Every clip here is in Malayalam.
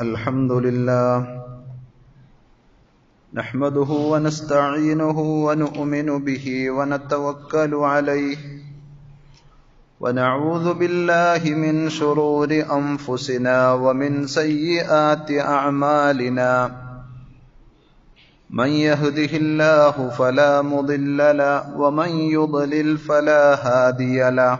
الحمد لله نحمده ونستعينه ونؤمن به ونتوكل عليه ونعوذ بالله من شرور أنفسنا ومن سيئات أعمالنا من يهده الله فلا مضل له ومن يضلل فلا هادي له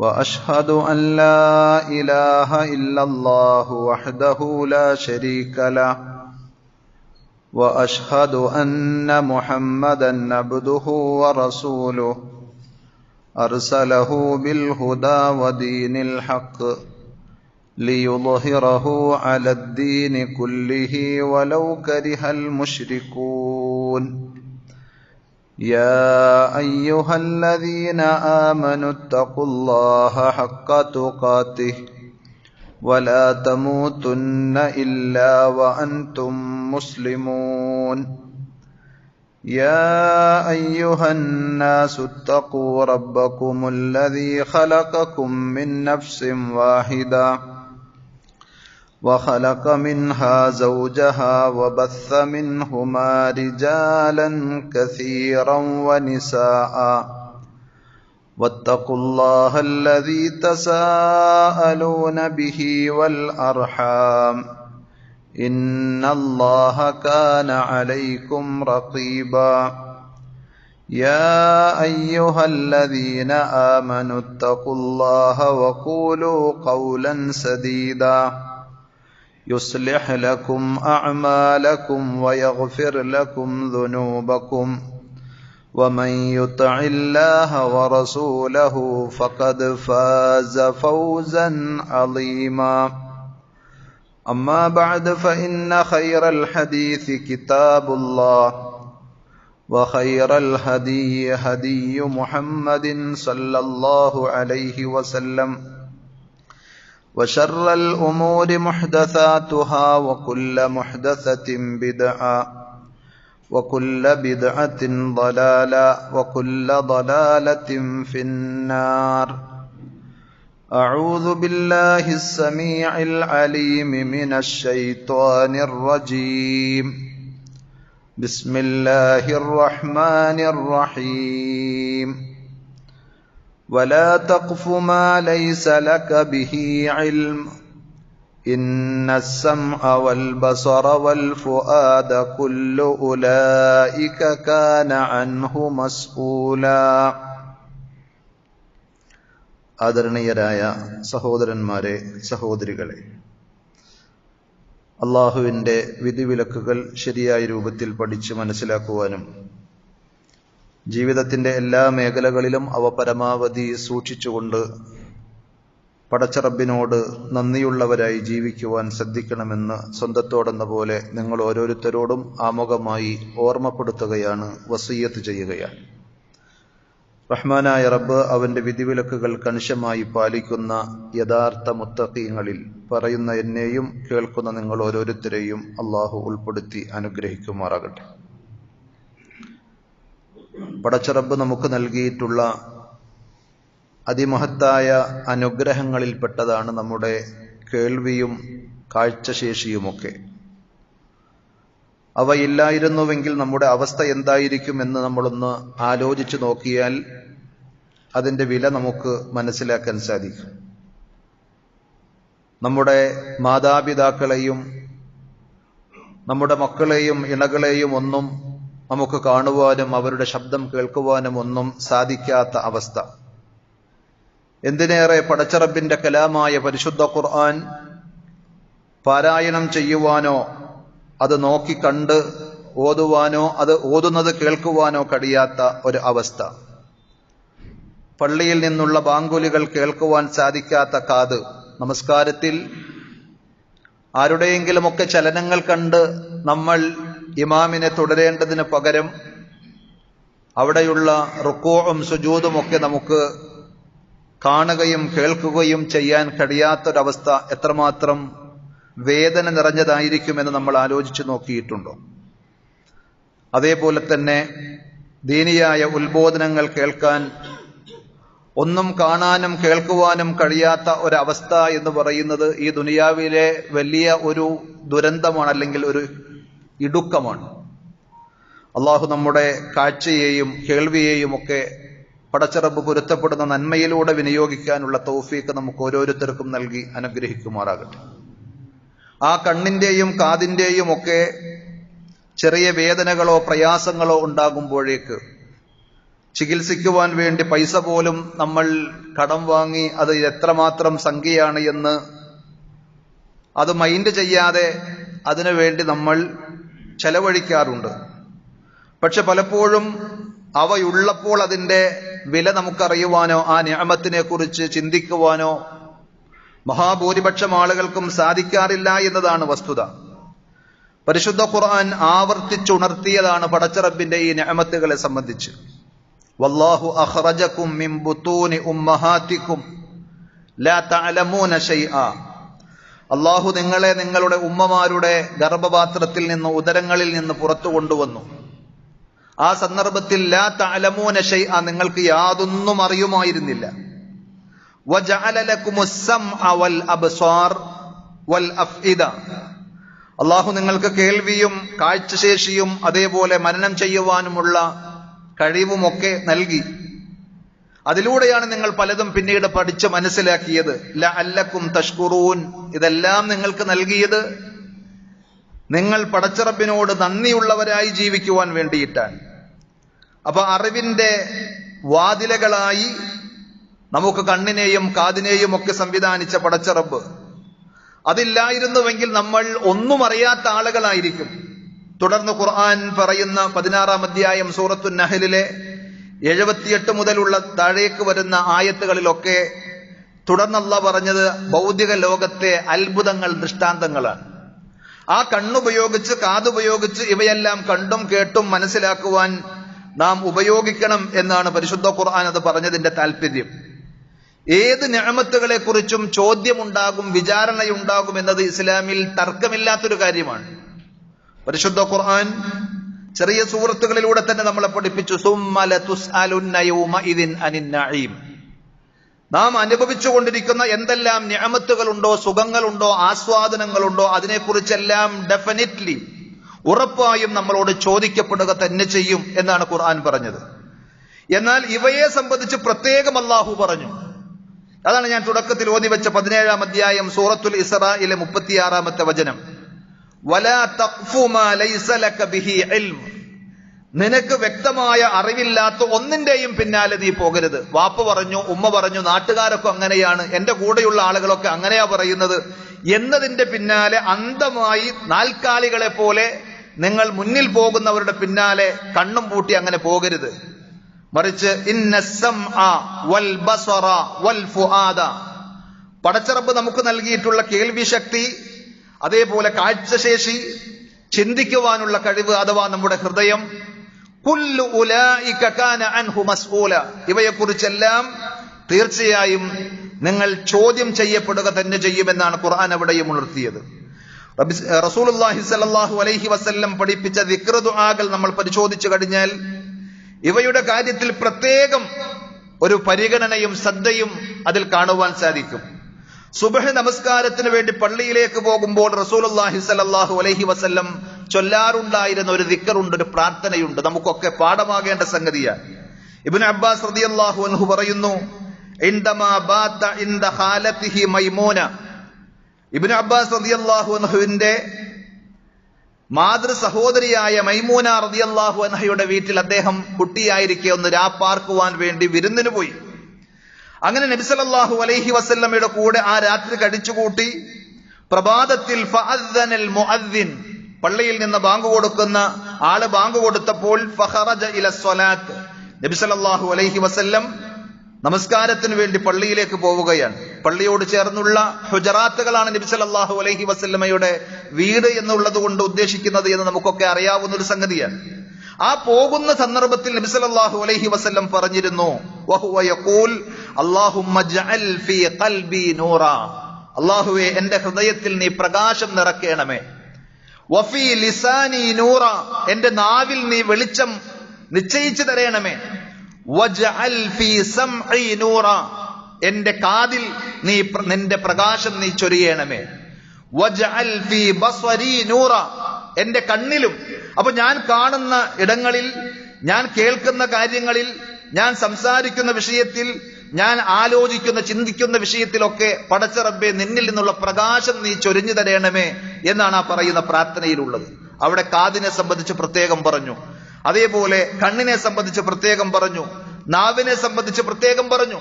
وأشهد أن لا إله إلا الله وحده لا شريك له وأشهد أن محمدا عبده ورسوله أرسله بالهدى ودين الحق ليظهره على الدين كله ولو كره المشركون يا أيها الذين آمنوا اتقوا الله حق تقاته ولا تموتن إلا وأنتم مسلمون يا أيها الناس اتقوا ربكم الذي خلقكم من نفس واحدة وخلق منها زوجها وبث منهما رجالا كثيرا ونساء واتقوا الله الذي تساءلون به والأرحام إن الله كان عليكم رقيبا يا أيها الذين آمنوا اتقوا الله وقولوا قولا سديدا يصلح لكم أعمالكم ويغفر لكم ذنوبكم ومن يطع الله ورسوله فقد فاز فوزا عظيما أما بعد فإن خير الحديث كتاب الله وخير الهدي هدي محمد صلى الله عليه وسلم وشر الأمور محدثاتها وكل محدثة بدعة وكل بدعة ضلالة وكل ضلالة في النار أعوذ بالله السميع العليم من الشيطان الرجيم بسم الله الرحمن الرحيم ولا تقف ما ليس لك به علم إن السمع والبصر والفؤاد كل أولئك كان عنه مسؤولا ആദരണീയരായ സഹോദരന്മാരെ, സഹോദരികളെ, അള്ളാഹുവിൻ്റെ വിധിവിലക്കുകൾ ശരിയായ രൂപത്തിൽ പഠിച്ച് മനസ്സിലാക്കുവാനും ജീവിതത്തിൻ്റെ എല്ലാ മേഖലകളിലും അവ പരമാവധി സൂക്ഷിച്ചുകൊണ്ട് പടച്ച റബ്ബിനോട് നന്ദിയുള്ളവരായി ജീവിക്കുവാൻ ശ്രദ്ധിക്കണമെന്ന് സ്വന്തത്തോടെന്ന പോലെ നിങ്ങൾ ഓരോരുത്തരോടും ആമുഖമായി ഓർമ്മപ്പെടുത്തുകയാണ്, വസിയ്യത്ത് ചെയ്യുകയാണ്. റഹ്മാനായ റബ്ബ് അവന്റെ വിധിവിലക്കുകൾ കണിശമായി പാലിക്കുന്ന യഥാർത്ഥ മുത്തഖീങ്ങളിൽ പറയുന്ന എന്നെയും കേൾക്കുന്ന നിങ്ങൾ ഓരോരുത്തരെയും അള്ളാഹു ഉൾപ്പെടുത്തി അനുഗ്രഹിക്കുമാറാകട്ടെ. പടച്ച റബ്ബ് നമുക്ക് നൽകിയിട്ടുള്ള അതിമഹത്തായ അനുഗ്രഹങ്ങളിൽപ്പെട്ടതാണ് നമ്മുടെ കേൾവിയും കാഴ്ചശേഷിയുമൊക്കെ. അവയില്ലായിരുന്നുവെങ്കിൽ നമ്മുടെ അവസ്ഥ എന്തായിരിക്കുമെന്ന് നമ്മളൊന്ന് ആലോചിച്ചു നോക്കിയാൽ അതിൻ്റെ വില നമുക്ക് മനസ്സിലാക്കാൻ സാധിക്കും. നമ്മുടെ മാതാപിതാക്കളെയും നമ്മുടെ മക്കളെയും ഇണകളെയും ഒന്നും നമുക്ക് കാണുവാനും അവരുടെ ശബ്ദം കേൾക്കുവാനും ഒന്നും സാധിക്കാത്ത അവസ്ഥ. എന്തിനേറെ പടച്ച റബ്ബിന്റെ കലാമായ പരിശുദ്ധ ഖുർആൻ പാരായണം ചെയ്യുവാനോ അത് നോക്കി കണ്ട് ഓതുവാനോ അത് ഓതുന്നത് കേൾക്കുവാനോ കഴിയാത്ത ഒരു അവസ്ഥ. പള്ളിയിൽ നിന്നുള്ള ബാങ്കുലികൾ കേൾക്കുവാൻ സാധിക്കാത്ത കാത്. നമസ്കാരത്തിൽ ആരുടെയെങ്കിലുമൊക്കെ ചലനങ്ങൾ കണ്ട് നമ്മൾ ഇമാമിനെ തുടരേണ്ടതിന് പകരം അവിടെയുള്ള റുക്കൂഉം സുജൂദും ഒക്കെ നമുക്ക് കാണുകയും കേൾക്കുകയും ചെയ്യാൻ കഴിയാത്തൊരവസ്ഥ എത്രമാത്രം വേദന നിറഞ്ഞതായിരിക്കുമെന്ന് നമ്മൾ ആലോചിച്ചു നോക്കിയിട്ടുണ്ടോ? അതേപോലെ തന്നെ ദീനിയായ ഉത്ബോധനങ്ങൾ കേൾക്കാൻ ഒന്നും കാണാനും കേൾക്കുവാനും കഴിയാത്ത ഒരവസ്ഥ എന്ന് പറയുന്നത് ഈ ദുനിയാവിലെ വലിയ ഒരു ദുരന്തമാണ്, അല്ലെങ്കിൽ ഒരു ഇടുക്കമാണ്. അള്ളാഹു നമ്മുടെ കാഴ്ചയെയും കേൾവിയെയും ഒക്കെ പടച്ചറബ് പൊരുത്തപ്പെടുന്ന നന്മയിലൂടെ വിനിയോഗിക്കാനുള്ള തൗഫീഖ് നമുക്ക് ഓരോരുത്തർക്കും നൽകി അനുഗ്രഹിക്കുമാറാകട്ടെ. ആ കണ്ണിന്റെയും കാതിന്റെയും ഒക്കെ ചെറിയ വേദനകളോ പ്രയാസങ്ങളോ ഉണ്ടാകുമ്പോഴേക്ക് ചികിത്സിക്കുവാൻ വേണ്ടി പൈസ പോലും നമ്മൾ കടം വാങ്ങി അത് എത്രമാത്രം സംഖ്യയാണ് എന്ന് അത് മൈൻഡ് ചെയ്യാതെ അതിനു വേണ്ടി നമ്മൾ ചെലവഴിക്കാറുണ്ട്. പക്ഷെ പലപ്പോഴും അവയുള്ളപ്പോൾ അതിൻ്റെ വില നമുക്കറിയുവാനോ ആ നിഅമത്തിനെ കുറിച്ച് ചിന്തിക്കുവാനോ മഹാഭൂരിപക്ഷം ആളുകൾക്കും സാധിക്കാറില്ല എന്നതാണ് വസ്തുത. പരിശുദ്ധ ഖുർആൻ ആവർത്തിച്ചുണർത്തിയതാണ് പടച്ചറബിന്റെ ഈ നിഅമത്തുകളെ സംബന്ധിച്ച്. വല്ലാഹു അഖ്റജകും മിൻ ബുതൂനി ഉമ്മഹാതികും ലാ തഅലമൂന ശൈആ. അല്ലാഹു നിങ്ങളെ നിങ്ങളുടെ ഉമ്മമാരുടെ ഗർഭപാത്രത്തിൽ നിന്ന്, ഉദരങ്ങളിൽ നിന്ന് പുറത്തു കൊണ്ടുവന്നു. ആ സന്ദർഭത്തിൽ ലാ തഅലമൂന ശൈആ, നിങ്ങൾക്ക് യാതൊന്നും അറിയുമായിരുന്നില്ല. വജഅല ലകുമുസ് സമഅ വൽ അബ്സാർ വൽ അഫ്ഇദ. അല്ലാഹു നിങ്ങൾക്ക് കേൾവിയും കാഴ്ചശേഷിയും അതേപോലെ മനനം ചെയ്യുവാനുമുള്ള കഴിവുമൊക്കെ നൽകി. അതിലൂടെയാണ് നിങ്ങൾ പലതും പിന്നീട് പഠിച്ച് മനസ്സിലാക്കിയത്. ലഅല്ലക്കും തഷ്കുറൂൻ. ഇതെല്ലാം നിങ്ങൾക്ക് നൽകിയത് നിങ്ങൾ പടച്ചറബിനോട് നന്ദിയുള്ളവരായി ജീവിക്കുവാൻ വേണ്ടിയിട്ടാണ്. അപ്പൊ അറിവിന്റെ വാതിലകളായി നമുക്ക് കണ്ണിനെയും കാതിനെയും ഒക്കെ സംവിധാനിച്ച പടച്ചറബ്, അതില്ലായിരുന്നുവെങ്കിൽ നമ്മൾ ഒന്നും അറിയാത്ത ആളുകളായിരിക്കും. തുടർന്ന് ഖുർആൻ പറയുന്ന 16-ാം അധ്യായം സൂറത്തു നഹലിലെ 78 മുതലുള്ള താഴേക്ക് വരുന്ന ആയത്തുകളിലൊക്കെ തുടർന്ന് അല്ലാഹ് പറഞ്ഞത് ഭൗതിക ലോകത്തെ അത്ഭുതങ്ങൾ, ദൃഷ്ടാന്തങ്ങളാണ്. ആ കണ്ണുപയോഗിച്ച് കാതുപയോഗിച്ച് ഇവയെല്ലാം കണ്ടും കേട്ടും മനസ്സിലാക്കുവാൻ നാം ഉപയോഗിക്കണം എന്നാണ് പരിശുദ്ധ ഖുർആൻ അത് പറഞ്ഞതിന്റെ താല്പര്യം. ഏത് നിഅമത്തുകളെ കുറിച്ചും ചോദ്യമുണ്ടാകും, വിചാരണയുണ്ടാകും എന്നത് ഇസ്ലാമിൽ തർക്കമില്ലാത്തൊരു കാര്യമാണ്. പരിശുദ്ധ ഖുർആൻ ചെറിയ സൂറത്തുകളിലൂടെ തന്നെ നമ്മളെ പഠിപ്പിച്ചു. സുമ്മ ലതുസ്അലുന്ന യൗമഇദിൻ അനിൻ നഈം. നാം അനുഭവിച്ചുകൊണ്ടിരിക്കുന്ന എന്തെല്ലാം നിഅമത്തുകളുണ്ടോ, സുഖങ്ങളുണ്ടോ, ആസ്വാദനങ്ങളുണ്ടോ, അതിനെക്കുറിച്ചെല്ലാം ഡെഫിനറ്റ്ലി, ഉറപ്പായും നമ്മളോട് ചോദിക്കപ്പെടുക തന്നെ ചെയ്യും എന്നാണ് ഖുർആൻ പറഞ്ഞത്. എന്നാൽ ഇവയെ സംബന്ധിച്ച് പ്രത്യേകം അല്ലാഹു പറഞ്ഞു. അതാണ് ഞാൻ തുടക്കത്തിൽ ഓതി വെച്ച 17-ാം അധ്യായം സൂറത്തുൽ ഇസ്രായിലെ 36-ാമത്തെ വചനം. വലാ തഖ്ഫു മാ ലൈസ ലക ബിഹി ഇൽം. നിനക്ക് വ്യക്തമായ അറിവില്ലാത്ത ഒന്നിന്റെയും പിന്നാലെ നീ പോകരുത്. വാപ്പ പറഞ്ഞു, ഉമ്മ പറഞ്ഞു, നാട്ടുകാരൊക്കെ അങ്ങനെയാണ്, എന്റെ കൂടെയുള്ള ആളുകളൊക്കെ അങ്ങനെയാ പറയുന്നത് എന്നതിന്റെ പിന്നാലെ അന്ധമായി നാൽക്കാലികളെ പോലെ നിങ്ങൾ മുന്നിൽ പോകുന്നവരുടെ പിന്നാലെ കണ്ണും പൂട്ടി അങ്ങനെ പോകരുത്. മറിച്ച് ഇന്ന സമഅ വൽ ബസറ വൽ ഫുആദ. പടച്ചറബ് നമുക്ക് നൽകിയിട്ടുള്ള കേൾവി ശക്തി, അതേപോലെ കാഴ്ചശേഷി, ചിന്തിക്കുവാനുള്ള കഴിവ് അഥവാ നമ്മുടെ ഹൃദയം, കുല്ലു ഉലൈക കാന അൻഹു മസ്ഊല. ഇവയെക്കുറിച്ചെല്ലാം തീർച്ചയായും നിങ്ങൾ ചോദ്യം ചെയ്യപ്പെടുക തന്നെ ചെയ്യുമെന്നാണ് ഖുർആൻ അവിടെയും ഉണർത്തിയത്. റസൂലുള്ളാഹി സ്വല്ലല്ലാഹു അലൈഹി വസല്ലം പഠിപ്പിച്ച ദിക്ർ ദുആകൾ നമ്മൾ പരിശോധിച്ചു കഴിഞ്ഞാൽ ഇവയുടെ കാര്യത്തിൽ പ്രത്യേകം ഒരു പരിഗണനയും ശ്രദ്ധയും അതിൽ കാണുവാൻ സാധിക്കും. സുബ്ഹ് നമസ്കാരത്തിന് വേണ്ടി പള്ളിയിലേക്ക് പോകുമ്പോൾ റസൂലുള്ളാഹി സ്വല്ലല്ലാഹു അലൈഹി വസല്ലം ചൊല്ലാറുണ്ടായിരുന്ന ഒരു ദിക്റുണ്ട്, ഒരു പ്രാർത്ഥനയുണ്ട്, നമുക്കൊക്കെ പാഠമാകേണ്ട സംഗതിയാണ്. ഇബ്നു അബ്ബാസ് റളിയല്ലാഹു അൻഹു പറയുന്നു, ഇൻദമാ ബാത ഇൻദ ഖാലതിഹി മൈമൂന. ഇബ്നു അബ്ബാസ് റളിയല്ലാഹു അൻഹുവിന്റെ മാതൃ സഹോദരിയായ മൈമൂന റളിയല്ലാഹു അൻഹയുടെ വീട്ടിൽ അദ്ദേഹം കുട്ടിയായിരിക്കെ ഒന്ന് രാപ്പാർക്കുവാൻ വേണ്ടി വിരുന്നിന് പോയി. അങ്ങനെ നബി സല്ലല്ലാഹു അലൈഹി വസല്ലമയുടെ കൂടെ ആ രാത്രി കഴിച്ചുകൂട്ടി. പ്രഭാതത്തിൽ ഫഅദ്ദനൽ മുഅദ്ദിൻ, പള്ളിയിൽ നിന്ന് ബാങ്ക് കൊടുക്കുന്ന ആള് ബാങ്ക് കൊടുത്തപ്പോൾ ഫഖറജ ഇലസ്സലാത്ത്, നബി സല്ലല്ലാഹു അലൈഹി വസല്ലം നമസ്കാരത്തിന് വേണ്ടി പള്ളിയിലേക്ക് പോവുകയാണ്. പള്ളിയോട് ചേർന്നുള്ള ഹുജറാത്തുകളാണ് നബി സല്ലല്ലാഹു അലൈഹി വസല്ലമയുടെ വീട് എന്നുള്ളത് കൊണ്ട് ഉദ്ദേശിക്കുന്നത് എന്ന് നമുക്കൊക്കെ അറിയാവുന്ന ഒരു സംഗതിയാണ്. ആ പോകുന്ന സന്ദർഭത്തിൽ നബി സല്ലല്ലാഹു അലൈഹി വസല്ലം പറഞ്ഞിരുന്നു, വഹുവ യഖൂൽ അല്ലാഹുമ്മ ജഅൽ ഫീ ഖൽബി നൂറാ. അല്ലാഹുവേ, എന്റെ ഹൃദയത്തിൽ നീ പ്രകാശം നിറയ്ക്കണമേ. വഫീ ലിസാനി നൂറാ, എന്റെ നാവിൽ നീ വെളിച്ചം നിശ്ചയിച്ചു തരണമേ. വജ്അൽ ഫീ സംഇ നൂറ, എന്റെ കാതിൽ നീ നിന്റെ പ്രകാശം നീ ചൊരിയണമേ. വജ്അൽ ഫീ ബസ്വരി നൂറ, എന്റെ കണ്ണിലും. അപ്പൊ ഞാൻ കാണുന്ന ഇടങ്ങളിൽ, ഞാൻ കേൾക്കുന്ന കാര്യങ്ങളിൽ, ഞാൻ സംസാരിക്കുന്ന വിഷയത്തിൽ, ഞാൻ ആലോചിക്കുന്ന ചിന്തിക്കുന്ന വിഷയത്തിലൊക്കെ പടച്ച റബ്ബേ നിന്നിൽ നിന്നുള്ള പ്രകാശം നീ ചൊരിഞ്ഞു തരണമേ എന്നാണ് ആ പറയുന്ന പ്രാർത്ഥനയിലുള്ളത്. അവിടെ കാതിനെ സംബന്ധിച്ച് പ്രത്യേകം പറഞ്ഞു, അതേപോലെ കണ്ണിനെ സംബന്ധിച്ച് പ്രത്യേകം പറഞ്ഞു, നാവിനെ സംബന്ധിച്ച് പ്രത്യേകം പറഞ്ഞു.